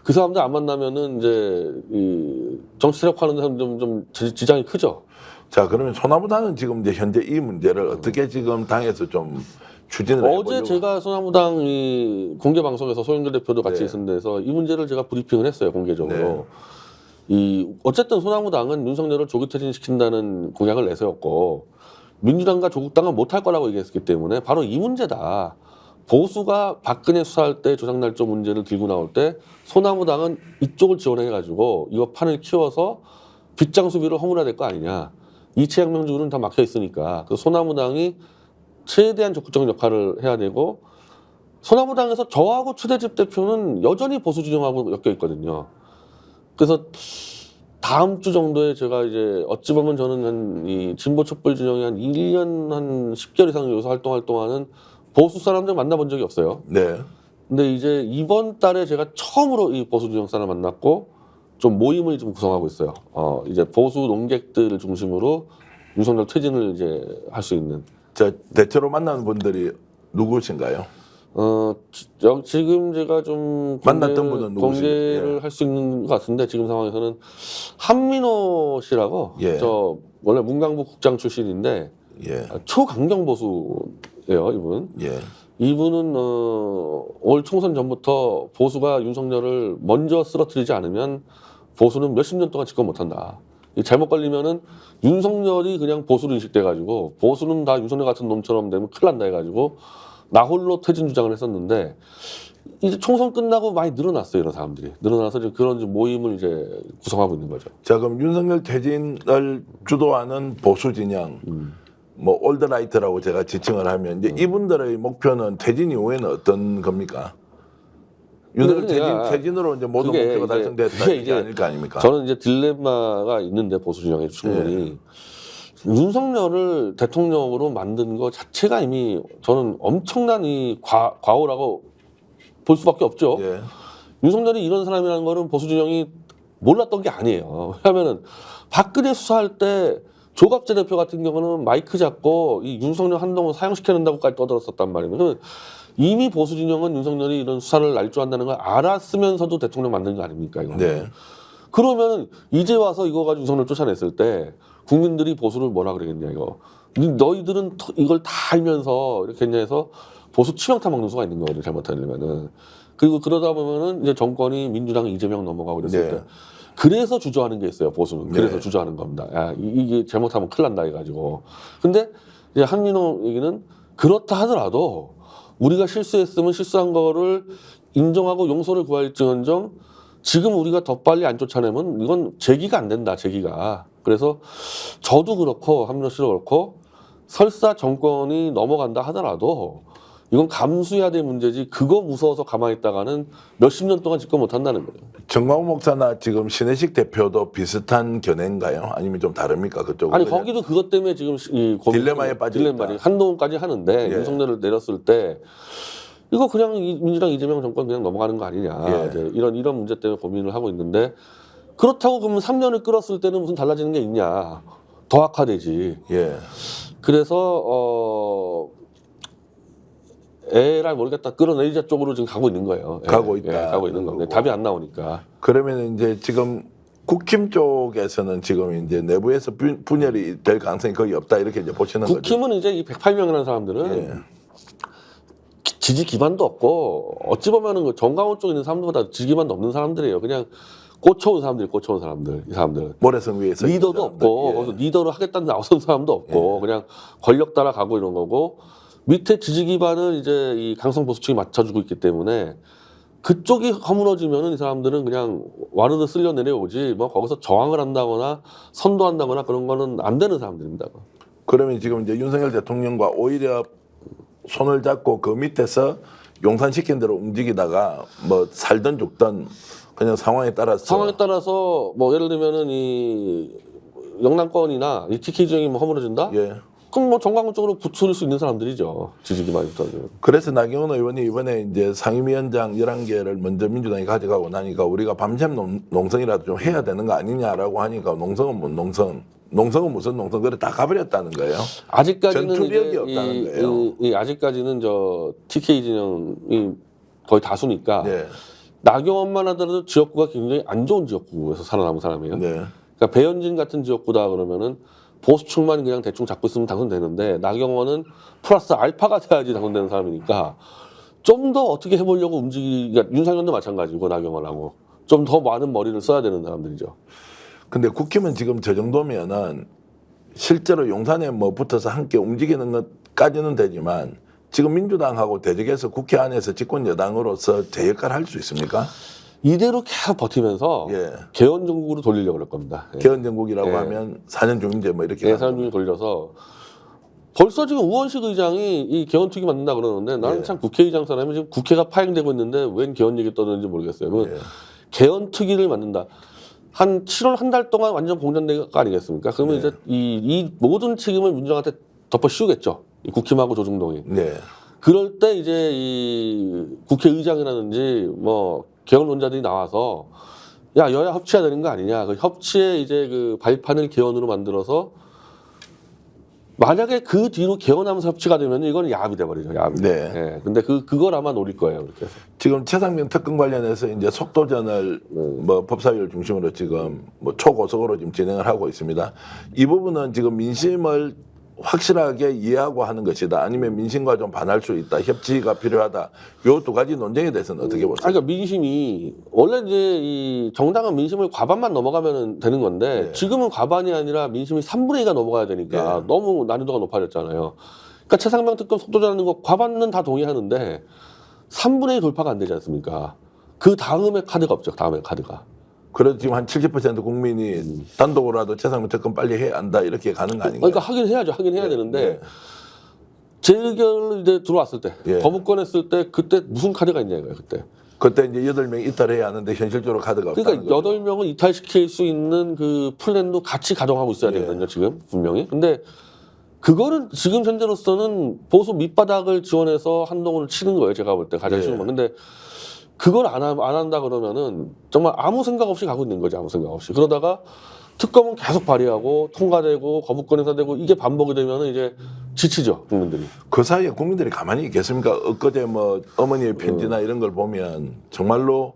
그 사람들 안 만나면은 이제 이 정치 세력화하는 사람 좀 지장이 크죠. 자 그러면 소나무당은 지금 이제 현재 이 문제를 어떻게 지금 당에서 좀 추진을 해보려고. 어제 제가 소나무당 이 공개 방송에서 소영길 대표도 같이 있은 데서 이 문제를 제가 브리핑을 했어요 공개적으로. 이 어쨌든 소나무당은 윤석열을 조기 퇴진시킨다는 공약을 내세웠고 민주당과 조국당은 못할 거라고 얘기했기 때문에 바로 이 문제다. 보수가 박근혜 수사할 때 조작날조 문제를 들고 나올 때 소나무당은 이쪽을 지원해가지고 이거 판을 키워서 빗장 수비를 허물어야 될 거 아니냐. 이채양 명주는 다 막혀 있으니까 그 소나무당이 최대한 적극적인 역할을 해야 되고 소나무당에서 저하고 최대집 대표는 여전히 보수 진영하고 엮여 있거든요. 그래서 다음 주 정도에 제가 이제 어찌 보면 저는 이 진보 촛불 진영이 한 1년 한 10개월 이상 여기서 활동하는 보수 사람들 만나본 적이 없어요. 네. 근데 이제 이번 달에 제가 처음으로 이 보수 진영 사람 만났고 좀 모임을 좀 구성하고 있어요. 이제 보수 논객들을 중심으로 윤석열 퇴진을 이제 할 수 있는. 자 대체로 만나는 분들이 누구신가요? 지금 제가 좀 만났던 분은 누구신가요? 공개를 할 수 있는 것 같은데 지금 상황에서는 한민호 씨라고 저 원래 문광부 국장 출신인데 예. 초강경 보수예요 이분. 예. 이분은 올 총선 전부터 보수가 윤석열을 먼저 쓰러뜨리지 않으면 보수는 몇십 년 동안 집권 못한다. 잘못 걸리면은 윤석열이 그냥 보수로 인식돼가지고 보수는 다 윤석열 같은 놈처럼 되면 큰일 난다 해가지고 나 홀로 퇴진 주장을 했었는데 이제 총선 끝나고 많이 늘어났어요. 이런 사람들이 늘어나서 지금 그런 모임을 이제 구성하고 있는 거죠. 자, 그럼 윤석열 퇴진을 주도하는 보수 진영, 뭐 올드라이트라고 제가 지칭을 하면 이제 이분들의 목표는 퇴진 이후에는 어떤 겁니까? 윤석열 퇴진으로 이제 모든 그게 목표가 이제 달성됐다는 게 이제 아닐 거 아닙니까? 저는 이제 딜레마가 있는데 보수 진영의 충분히 윤석열을 대통령으로 만든 것 자체가 이미 저는 엄청난 이 과오라고 볼 수밖에 없죠. 예. 윤석열이 이런 사람이라는 거는 보수 진영이 몰랐던 게 아니에요. 왜냐하면은 박근혜 수사할 때 조갑재 대표 같은 경우는 마이크 잡고 이 윤석열 한동훈 사형시켜낸다고까지 떠들었었단 말이에요. 그러면 이미 보수 진영은 윤석열이 이런 수사를 날조한다는 걸 알았으면서도 대통령 만든 거 아닙니까? 이거는. 네. 그러면 이제 와서 이거 가지고 윤석열 쫓아냈을 때 국민들이 보수를 뭐라 그러겠냐 이거. 너희들은 이걸 다 알면서 이렇게 했냐 해서 보수 치명타 먹는 수가 있는 거거든요. 잘못하려면은. 그리고 그러다 보면은 이제 정권이 민주당 이재명 넘어가고 그랬을 네. 때 그래서 주저하는 게 있어요. 보수는. 그래서 네. 주저하는 겁니다. 야, 이게 잘못하면 큰일 난다 해가지고. 근데 이제 한민호 얘기는 그렇다 하더라도 우리가 실수했으면 실수한 거를 인정하고 용서를 구할지언정 지금 우리가 더 빨리 안 쫓아내면 이건 제기가 안 된다. 제기가. 그래서 저도 그렇고 한민호 씨도 그렇고 설사 정권이 넘어간다 하더라도 이건 감수해야 될 문제지 그거 무서워서 가만히 있다가는 몇십 년 동안 집권 못한다는 거예요. 정광훈 목사나 지금 신혜식 대표도 비슷한 견해인가요? 아니면 좀 다릅니까? 그쪽은? 아니 거기도 그것 때문에 지금 이 딜레마에 빠져 있다. 딜레마에 한동훈까지 하는데 예. 윤석열을 내렸을 때 이거 그냥 민주당 이재명 정권 그냥 넘어가는 거 아니냐 예. 이제 이런 문제 때문에 고민을 하고 있는데 그렇다고 그러면 3년을 끌었을 때는 무슨 달라지는 게 있냐 더 악화되지. 예. 그래서 에라이 모르겠다 끌어내리자 쪽으로 지금 가고 있는 거예요. 가고 예, 있다. 가고 있는 겁니다. 답이 안 나오니까. 그러면 이제 지금 국힘 쪽에서는 지금 이제 내부에서 분열이 될 가능성이 거의 없다 이렇게 이제 보시는 거죠. 국힘은 이제 이 108명이라는 사람들은 예. 지지 기반도 없고 어찌 보면은 그 정강원 쪽에 있는 사람들보다 지지 기반도 없는 사람들이에요. 그냥 꽂혀온 사람들, 이 사람들. 모래성 위에서 리더도 있는 사람들. 없고 예. 거기서 리더를 하겠다는 나선 사람도 없고 그냥 권력 따라 가고 이런 거고 밑에 지지 기반은 이제 이 강성 보수층이 맞춰주고 있기 때문에 그쪽이 허물어지면은 이 사람들은 그냥 와르르 쓸려 내려오지 뭐 거기서 저항을 한다거나 선도한다거나 그런 거는 안 되는 사람들입니다. 그러면 지금 이제 윤석열 대통령과 오히려 손을 잡고 그 밑에서 용산시킨 대로 움직이다가 뭐 살든 죽든 그냥 상황에 따라서 뭐 예를 들면은 이 영남권이나 이 TK 지형이 뭐 허물어진다? 예. 그럼 뭐 정광훈 쪽으로 붙을 수 있는 사람들이죠. 지지 기반부터. 그래서 나경원 의원이 이번에 이제 상임위원장 11개를 먼저 민주당이 가져가고 나니까 우리가 밤샘 농성이라도 좀 해야 되는 거 아니냐라고 하니까 농성은 뭔 농성? 농성은 무슨 농성? 그래 다 가버렸다는 거예요. 아직까지는 전투력이 이제 없다는 거예요. 아직까지는 저 TK 진영이 거의 다수니까 네. 나경원만 하더라도 지역구가 굉장히 안 좋은 지역구에서 살아남은 사람이에요. 네. 그러니까 배현진 같은 지역구다 그러면은 보수층만 그냥 대충 잡고 있으면 당선되는데 나경원은 플러스 알파가 돼야지 당선되는 사람이니까 좀 더 어떻게 해보려고 그러니까 윤상현도 마찬가지고 나경원하고 좀 더 많은 머리를 써야 되는 사람들이죠. 근데 국힘은 지금 저 정도면은 실제로 용산에 뭐 붙어서 함께 움직이는 것까지는 되지만 지금 민주당하고 대적해서 국회 안에서 집권 여당으로서 제 역할을 할 수 있습니까? 이대로 계속 버티면서 예. 개헌 정국으로 돌리려고 그럴 겁니다. 예. 개헌정국이라고 예. 하면 4년 중임제 뭐 이렇게 네, 가는 사람 중에 돌려서 벌써 지금 우원식 의장이 이 개헌특위 만든다 그러는데 나는 예. 참 국회의장 사람이 지금 국회가 파행되고 있는데 웬 개헌 얘기 떠드는지 모르겠어요. 그 예. 개헌특위를 만든다. 한 7월 한 달 동안 완전 공전된 거 아니겠습니까? 그러면 네. 이제 이 모든 책임을 민주당한테 덮어 씌우겠죠. 이 국힘하고 조중동이. 네. 그럴 때 이제 이 국회의장이라든지 뭐 개헌론자들이 나와서 야 여야 협치해야 되는 거 아니냐. 그 협치의 이제 그 발판을 개헌으로 만들어서 만약에 그 뒤로 개헌하면서 협치가 되면 이거는 야합이 돼버리죠. 야합이. 네. 예. 근데 그걸 아마 노릴 거예요. 그렇게 해서. 지금 최상병 특검 관련해서 이제 속도전을 뭐 법사위를 중심으로 지금 뭐 초고속으로 지금 진행을 하고 있습니다. 이 부분은 지금 민심을 확실하게 이해하고 하는 것이다. 아니면 민심과 좀 반할 수 있다. 협치가 필요하다. 요 두 가지 논쟁에 대해서는 어떻게 보세요? 그러니까 민심이 원래 이제 이 정당은 민심을 과반만 넘어가면 되는 건데 네. 지금은 과반이 아니라 민심이 3분의 2가 넘어가야 되니까 네. 너무 난이도가 높아졌잖아요. 그러니까 최상병 특검 속도자는 거 과반은 다 동의하는데 3분의 2 돌파가 안 되지 않습니까? 그 다음에 카드가 없죠. 다음에 카드가. 그래도 지금 한 70% 국민이 단독으로라도 최상병 특검 빨리 해야 한다 이렇게 가는 거 아닌가요? 그러니까 하긴 해야죠. 하긴 해야 네. 되는데 네. 재의결 이제 들어왔을 때 예. 거부권 했을 때 그때 무슨 카드가 있냐 이거예요. 그때. 그때 이제 8명 이탈해야 하는데 현실적으로 카드가 없다는 그러니까 거죠. 8명을 이탈시킬 수 있는 그 플랜도 같이 가동하고 있어야 예. 되거든요, 지금 분명히. 근데 그거는 지금 현재로서는 보수 밑바닥을 지원해서 한동훈을 치는 거예요, 제가 볼 때 가장 예. 쉬운 건. 근데 그걸 안 한다 그러면은 정말 아무 생각 없이 가고 있는 거지, 아무 생각 없이. 그러다가 특검은 계속 발의하고 통과되고 거부권 행사되고 이게 반복이 되면은 이제 지치죠, 국민들이. 그 사이에 국민들이 가만히 있겠습니까? 엊그제 뭐 어머니의 편지나 이런 걸 보면 정말로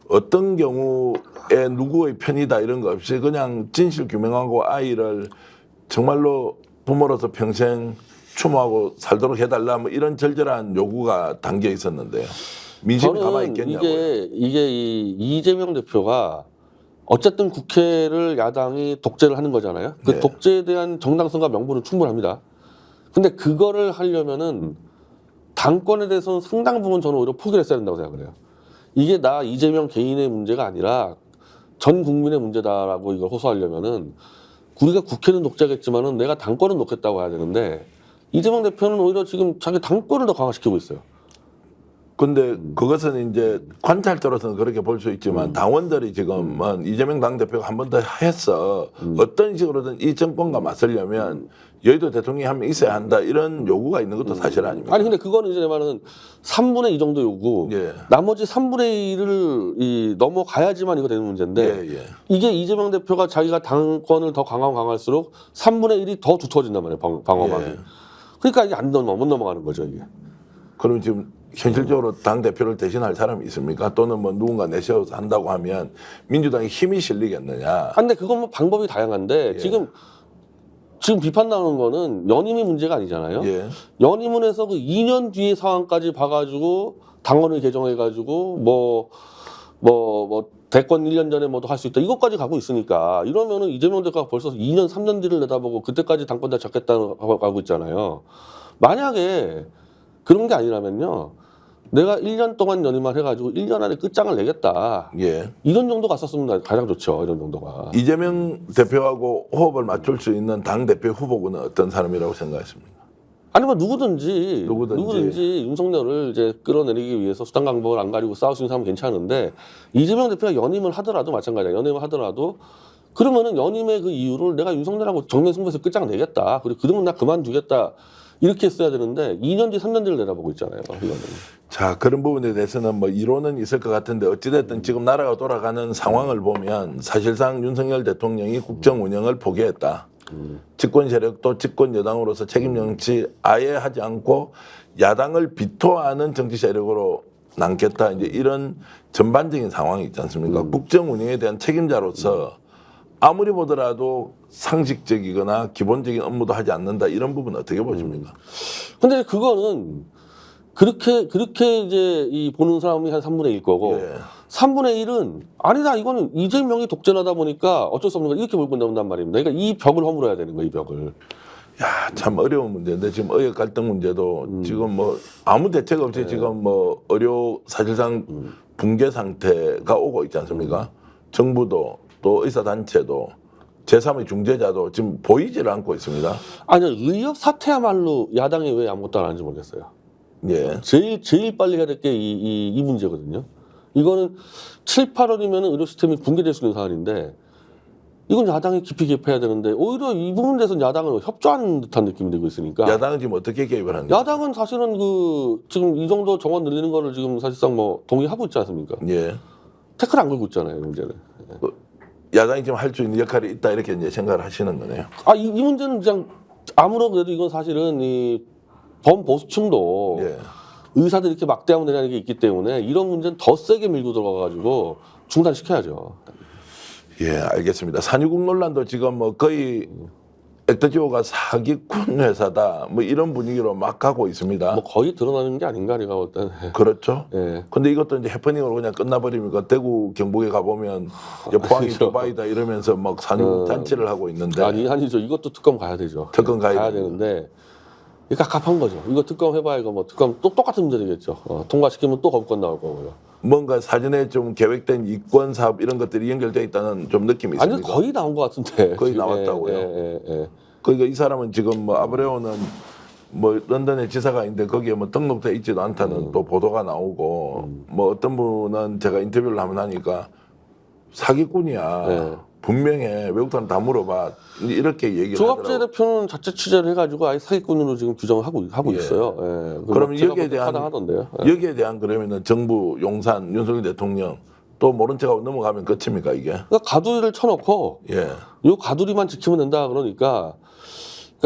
어떤 경우에 누구의 편이다 이런 거 없이 그냥 진실 규명하고 아이를 정말로 부모로서 평생 추모하고 살도록 해달라 뭐 이런 절절한 요구가 담겨 있었는데요. 민심이 가만히 저는 있겠냐고요. 이게 이 이재명 대표가 어쨌든 국회를 야당이 독재를 하는 거잖아요. 그 네. 독재에 대한 정당성과 명분은 충분합니다. 근데 그거를 하려면은 당권에 대해서는 상당 부분 저는 오히려 포기를 했어야 된다고 생각을 해요. 이게 나 이재명 개인의 문제가 아니라 전 국민의 문제다라고 이걸 호소하려면은 우리가 국회는 독재겠지만은 내가 당권은 놓겠다고 해야 되는데 이재명 대표는 오히려 지금 자기 당권을 더 강화시키고 있어요. 근데 그것은 이제 관찰자로서는 그렇게 볼 수 있지만 당원들이 지금은 이재명 당대표가 한 번 더 했어. 어떤 식으로든 이 정권과 맞서려면 여의도 대통령이 한 명 있어야 한다. 이런 요구가 있는 것도 사실 아닙니까? 아니 근데 그거는 이제 내 말은 3분의 2 정도 요구. 예. 나머지 3분의 1을 넘어가야지만 이거 되는 문제인데 예, 예. 이게 이재명 대표가 자기가 당권을 더 강화할수록 3분의 1이 더 두터워진단 말이에요. 방어막이. 예. 그러니까 이게 못 넘어가는 거죠 이게. 그럼 지금 현실적으로 당 대표를 대신할 사람이 있습니까? 또는 뭐 누군가 내세워서 한다고 하면 민주당에 힘이 실리겠느냐? 아, 근데 그건 뭐 방법이 다양한데 예. 지금 비판 나오는 거는 연임이 문제가 아니잖아요. 예. 연임은해서 그 2년 뒤의 상황까지 봐가지고 당원을 개정해가지고 뭐 대권 1년 전에 뭐도 할 수 있다 이것까지 가고 있으니까 이러면은 이재명 대표가 벌써 2년 3년 뒤를 내다보고 그때까지 당권 다 잡겠다고 하고 있잖아요. 만약에 그런 게 아니라면요. 내가 1년 동안 연임만 해가지고 1년 안에 끝장을 내겠다. 예. 이런 정도 갔었으면 가장 좋죠. 이런 정도가. 이재명 대표하고 호흡을 맞출 수 있는 당 대표 후보군은 어떤 사람이라고 생각하십니까? 아니 뭐 누구든지 누구든지. 윤석열을 이제 끌어내리기 위해서 수단 강복을 안 가리고 싸울 수 있는 사람은 괜찮은데 이재명 대표가 연임을 하더라도 마찬가지야. 연임을 하더라도 그러면은 연임의 그 이유를 내가 윤석열하고 정면 승부해서 끝장 내겠다. 그리고 그러면 나 그만두겠다. 이렇게 했어야 되는데 2년 뒤 3년 뒤를 내다보고 있잖아요. 이거는. 자, 그런 부분에 대해서는 뭐 이론은 있을 것 같은데 어찌됐든 지금 나라가 돌아가는 상황을 보면 사실상 윤석열 대통령이 국정 운영을 포기했다. 집권 세력도 집권 여당으로서 책임 정치 아예 하지 않고 야당을 비토하는 정치 세력으로 남겠다. 이제 이런 전반적인 상황이 있지 않습니까? 국정 운영에 대한 책임자로서 아무리 보더라도 상식적이거나 기본적인 업무도 하지 않는다. 이런 부분 어떻게 보십니까? 근데 그거는 그렇게 이제 이 보는 사람이 한 3분의 1 거고 예. 3분의 1은 아니다 이거는 이재명이 독재하다 보니까 어쩔 수 없는 거 이렇게 몰고 나온단 말입니다. 그러니까 이 벽을 허물어야 되는 거예요, 이 벽을. 야, 참 어려운 문제인데 지금 의회 갈등 문제도 지금 뭐 아무 대책 없이 지금 뭐 사실상 붕괴 상태가 오고 있지 않습니까? 정부도 또 의사단체도 제3의 중재자도 지금 보이지를 않고 있습니다. 아니 의협 사태야말로 야당이 왜 아무것도 안 하는지 모르겠어요. 예. 제일 빨리 해야 될 게 이 문제거든요. 이거는 7, 8월이면 의료 시스템이 붕괴될 수 있는 사안인데 이건 야당이 깊이 개입해야 되는데 오히려 이 부분에 대해서는 야당은 협조하는 듯한 느낌이 들고 있으니까 야당은 지금 어떻게 개입을 하는가? 야당은 사실은 그 지금 이 정도 정원 늘리는 거를 지금 사실상 뭐 동의하고 있지 않습니까? 예. 태클 안 걸고 있잖아요, 이 문제는. 야당이 지금 할 수 있는 역할이 있다 이렇게 이제 생각을 하시는 거네요. 이 문제는 그냥 아무런 그래도 이건 사실은 이 범보수층도 예. 의사들이 이렇게 막대하면 되는 게 있기 때문에 이런 문제는 더 세게 밀고 들어가가지고 중단시켜야죠. 예, 알겠습니다. 산유국 논란도 지금 뭐 거의 엑터지오가 사기꾼 회사다 뭐 이런 분위기로 막 가고 있습니다. 뭐 거의 드러나는 게 아닌가 내가 볼 때는. 그렇죠. 예. 근데 이것도 이제 해퍼닝으로 그냥 끝나버리니까 대구 경북에 가보면 이제 포항이 아니죠. 두바이다 이러면서 막 산후 잔치를 하고 있는데 아니죠. 이것도 특검 가야 되죠. 특검 가야 되는데 이게 갑갑한 거죠. 이거 특검 해봐야 이거 뭐 특검 또 똑같은 문제 되겠죠. 통과시키면 또 거부권 나올 거고요. 뭔가 사전에 좀 계획된 이권 사업 이런 것들이 연결되어 있다는 좀 느낌이 아니 있습니다. 거의 나온 것 같은데. 거의 지금. 나왔다고요? 예. 그러니까 이 사람은 지금 뭐 아브레오는 뭐 런던에 지사가 있는데 거기에 뭐 등록돼 있지도 않다는 또 보도가 나오고 뭐 어떤 분은 제가 인터뷰를 한번 하니까 사기꾼이야. 네. 분명해. 외국사람 다 물어봐. 이렇게 얘기를 조갑재 하더라고요. 대표는 자체 취재를 해가지고 아예 사기꾼으로 지금 규정을 하고 예. 있어요. 예. 그러면 제가 여기에 볼때 대한 타당하던데요. 예. 여기에 대한 그러면은 정부 용산 윤석열 대통령 또 모른 척하고 넘어가면 끝입니까 이게? 그러니까 가두리를 쳐놓고 예. 요 가두리만 지키면 된다 그러니까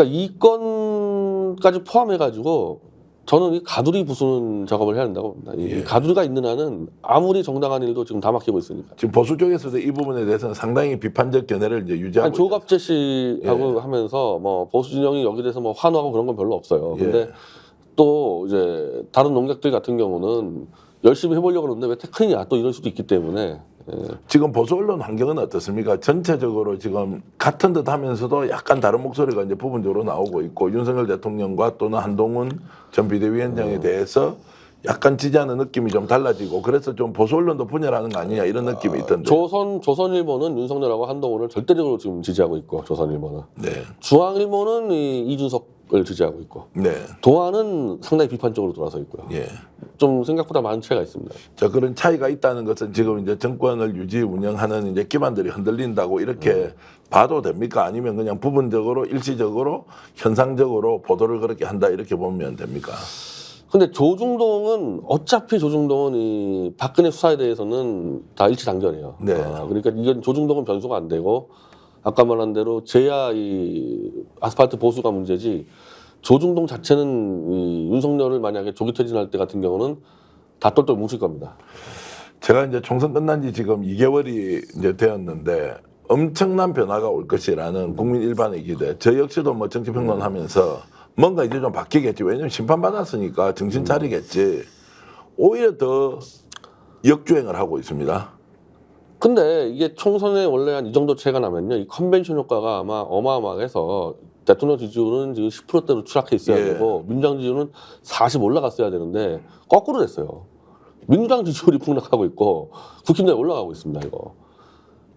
이 건까지 포함해가지고 저는 이 가두리 부수는 작업을 해야 된다고 봅니다. 이 예. 가두리가 있는 한은 아무리 정당한 일도 지금 다 막히고 있으니까. 지금 보수 쪽에서도 이 부분에 대해서는 상당히 비판적 견해를 이제 유지하고 아니, 조갑재 씨하고 예. 하면서 뭐 보수 진영이 여기 대해서 뭐 환호하고 그런 건 별로 없어요. 예. 근데 또 이제 다른 농객들 같은 경우는 열심히 해보려고 그러는데 왜 테크니냐 또 이럴 수도 있기 때문에. 예. 지금 보수 언론 환경은 어떻습니까? 전체적으로 지금 같은 듯 하면서도 약간 다른 목소리가 이제 부분적으로 나오고 있고 윤석열 대통령과 또는 한동훈 전 비대위원장에 대해서 약간 지지하는 느낌이 좀 달라지고 그래서 좀 보수 언론도 분열하는 거 아니냐 이런 느낌이 있던데. 조선일보는 윤석열하고 한동훈을 절대적으로 지금 지지하고 있고 조선일보는 네. 중앙일보는 이준석을 지지하고 있고 네. 동아는 상당히 비판적으로 돌아서 있고요. 예. 좀 생각보다 많은 차이가 있습니다. 자, 그런 차이가 있다는 것은 지금 이제 정권을 유지 운영하는 이제 기반들이 흔들린다고 이렇게 봐도 됩니까? 아니면 그냥 부분적으로 일시적으로 현상적으로 보도를 그렇게 한다 이렇게 보면 됩니까? 근데 조중동은 어차피 조중동은 이 박근혜 수사에 대해서는 다 일치단결이에요. 네. 그러니까 이건 조중동은 변수가 안 되고 아까 말한 대로 제야 이 아스팔트 보수가 문제지 조중동 자체는 이 윤석열을 만약에 조기 퇴진할 때 같은 경우는 다 똘똘 뭉칠 겁니다. 제가 이제 총선 끝난 지 지금 2개월이 이제 되었는데 엄청난 변화가 올 것이라는 국민 일반의 기대. 저 역시도 뭐 정치평론하면서 뭔가 이제 좀 바뀌겠지. 왜냐면 심판받았으니까 정신 차리겠지. 오히려 더 역주행을 하고 있습니다. 근데 이게 총선에 원래 한 이 정도 차이가 나면요, 이 컨벤션 효과가 아마 어마어마해서 대통령 지지율은 지금 10%대로 추락해 있어야 예. 되고 민주당 지지율은 40 올라갔어야 되는데 거꾸로 됐어요. 민주당 지지율이 폭락하고 있고 국힘당이 올라가고 있습니다.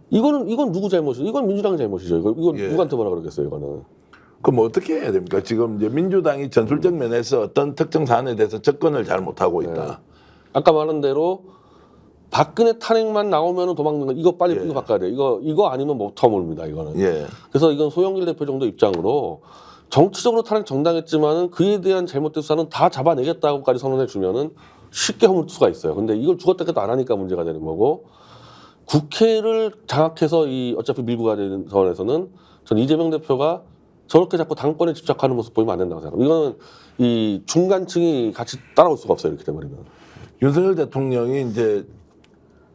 이건 누구 잘못이죠? 이건 민주당 잘못이죠. 이건 예. 누구한테 뭐라 그러겠어요? 이거는. 그럼 뭐 어떻게 해야 됩니까? 지금 이제 민주당이 전술적 면에서 어떤 특정 사안에 대해서 접근을 잘 못하고 있다. 아까 말한 대로 박근혜 탄핵만 나오면 도망가는 거 이거 빨리 예. 이거 바꿔야 돼. 이거 아니면 못 터무릅니다. 이거는. 예. 그래서 이건 소영길 대표 정도 입장으로 정치적으로 탄핵 정당했지만은 그에 대한 잘못된 수사는 다 잡아내겠다고까지 선언해 주면은 쉽게 허물 수가 있어요. 근데 이걸 죽었다 깨도 안 하니까 문제가 되는 거고 국회를 장악해서 이 어차피 밀고 가야 되는 상황에서는 전 이재명 대표가 저렇게 자꾸 당권에 집착하는 모습 보이면 안 된다고 생각합니다. 이거는 이 중간층이 같이 따라올 수가 없어요. 이렇게 돼버리면. 윤석열 대통령이 이제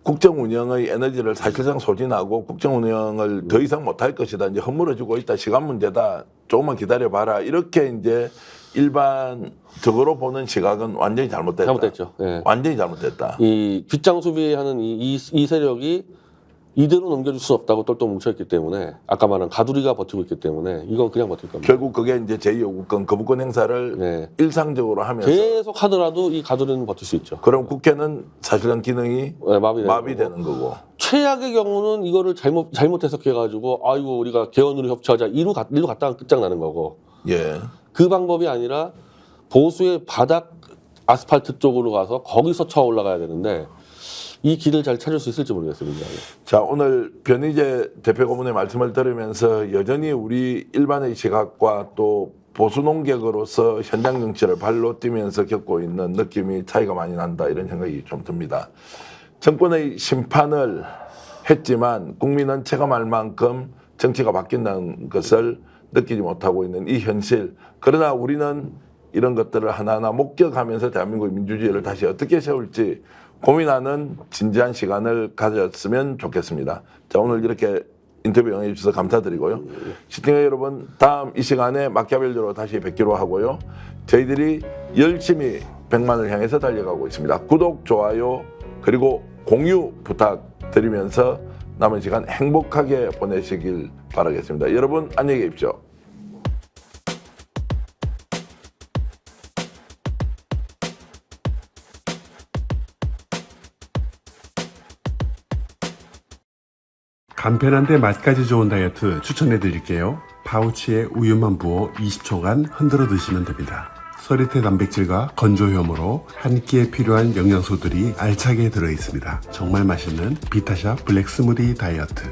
국정 운영의 에너지를 사실상 소진하고 국정 운영을 더 이상 못할 것이다. 이제 허물어지고 있다. 시간 문제다. 조금만 기다려봐라. 이렇게 이제 일반적으로 보는 시각은 완전히 잘못됐다. 잘못됐죠. 예. 완전히 잘못됐다. 이 뒷장 수비하는 이 세력이 이대로 넘겨줄 수 없다고 똘똘 뭉쳐있기 때문에 아까 말한 가두리가 버티고 있기 때문에 이건 그냥 버틸 겁니다. 결국 그게 이제 제2요구권 거부권 행사를 네. 일상적으로 하면서 계속 하더라도 이 가두리는 버틸 수 있죠. 그럼 국회는 사실상 기능이 네, 마비되는 마비되는 거고. 최악의 경우는 이거를 잘못 해석해가지고 아이고 우리가 개헌으로 협치하자 이로 갔다가 끝장나는 거고 예. 그 방법이 아니라 보수의 바닥 아스팔트 쪽으로 가서 거기서 쳐 올라가야 되는데 이 길을 잘 찾을 수 있을지 모르겠습니다. 자, 오늘 변희재 대표 고문의 말씀을 들으면서 여전히 우리 일반의 시각과 또 보수 농객으로서 현장 정치를 발로 뛰면서 겪고 있는 느낌이 차이가 많이 난다 이런 생각이 좀 듭니다. 정권의 심판을 했지만 국민은 체감할 만큼 정치가 바뀐다는 것을 느끼지 못하고 있는 이 현실. 그러나 우리는 이런 것들을 하나하나 목격하면서 대한민국의 민주주의를 다시 어떻게 세울지 고민하는 진지한 시간을 가졌으면 좋겠습니다. 자, 오늘 이렇게 인터뷰 응해주셔서 감사드리고요. 시청자 여러분, 다음 이 시간에 마키아벨리로 다시 뵙기로 하고요. 저희들이 열심히 100만을 향해서 달려가고 있습니다. 구독, 좋아요, 그리고 공유 부탁드리면서 남은 시간 행복하게 보내시길 바라겠습니다. 여러분 안녕히 계십시오. 간편한데 맛까지 좋은 다이어트 추천해 드릴게요. 파우치에 우유만 부어 20초간 흔들어 드시면 됩니다. 서리태 단백질과 건조효모로 한 끼에 필요한 영양소들이 알차게 들어 있습니다. 정말 맛있는 비타샵 블랙 스무디 다이어트.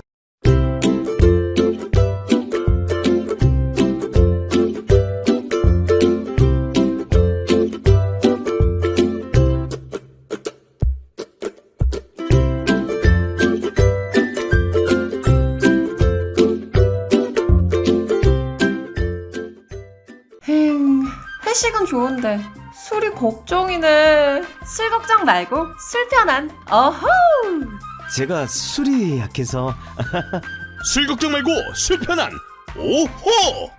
회식은 좋은데 술이 걱정이네. 술 걱정 말고 술 편한 어허. 제가 술이 약해서 술 걱정 말고 술 편한 오호.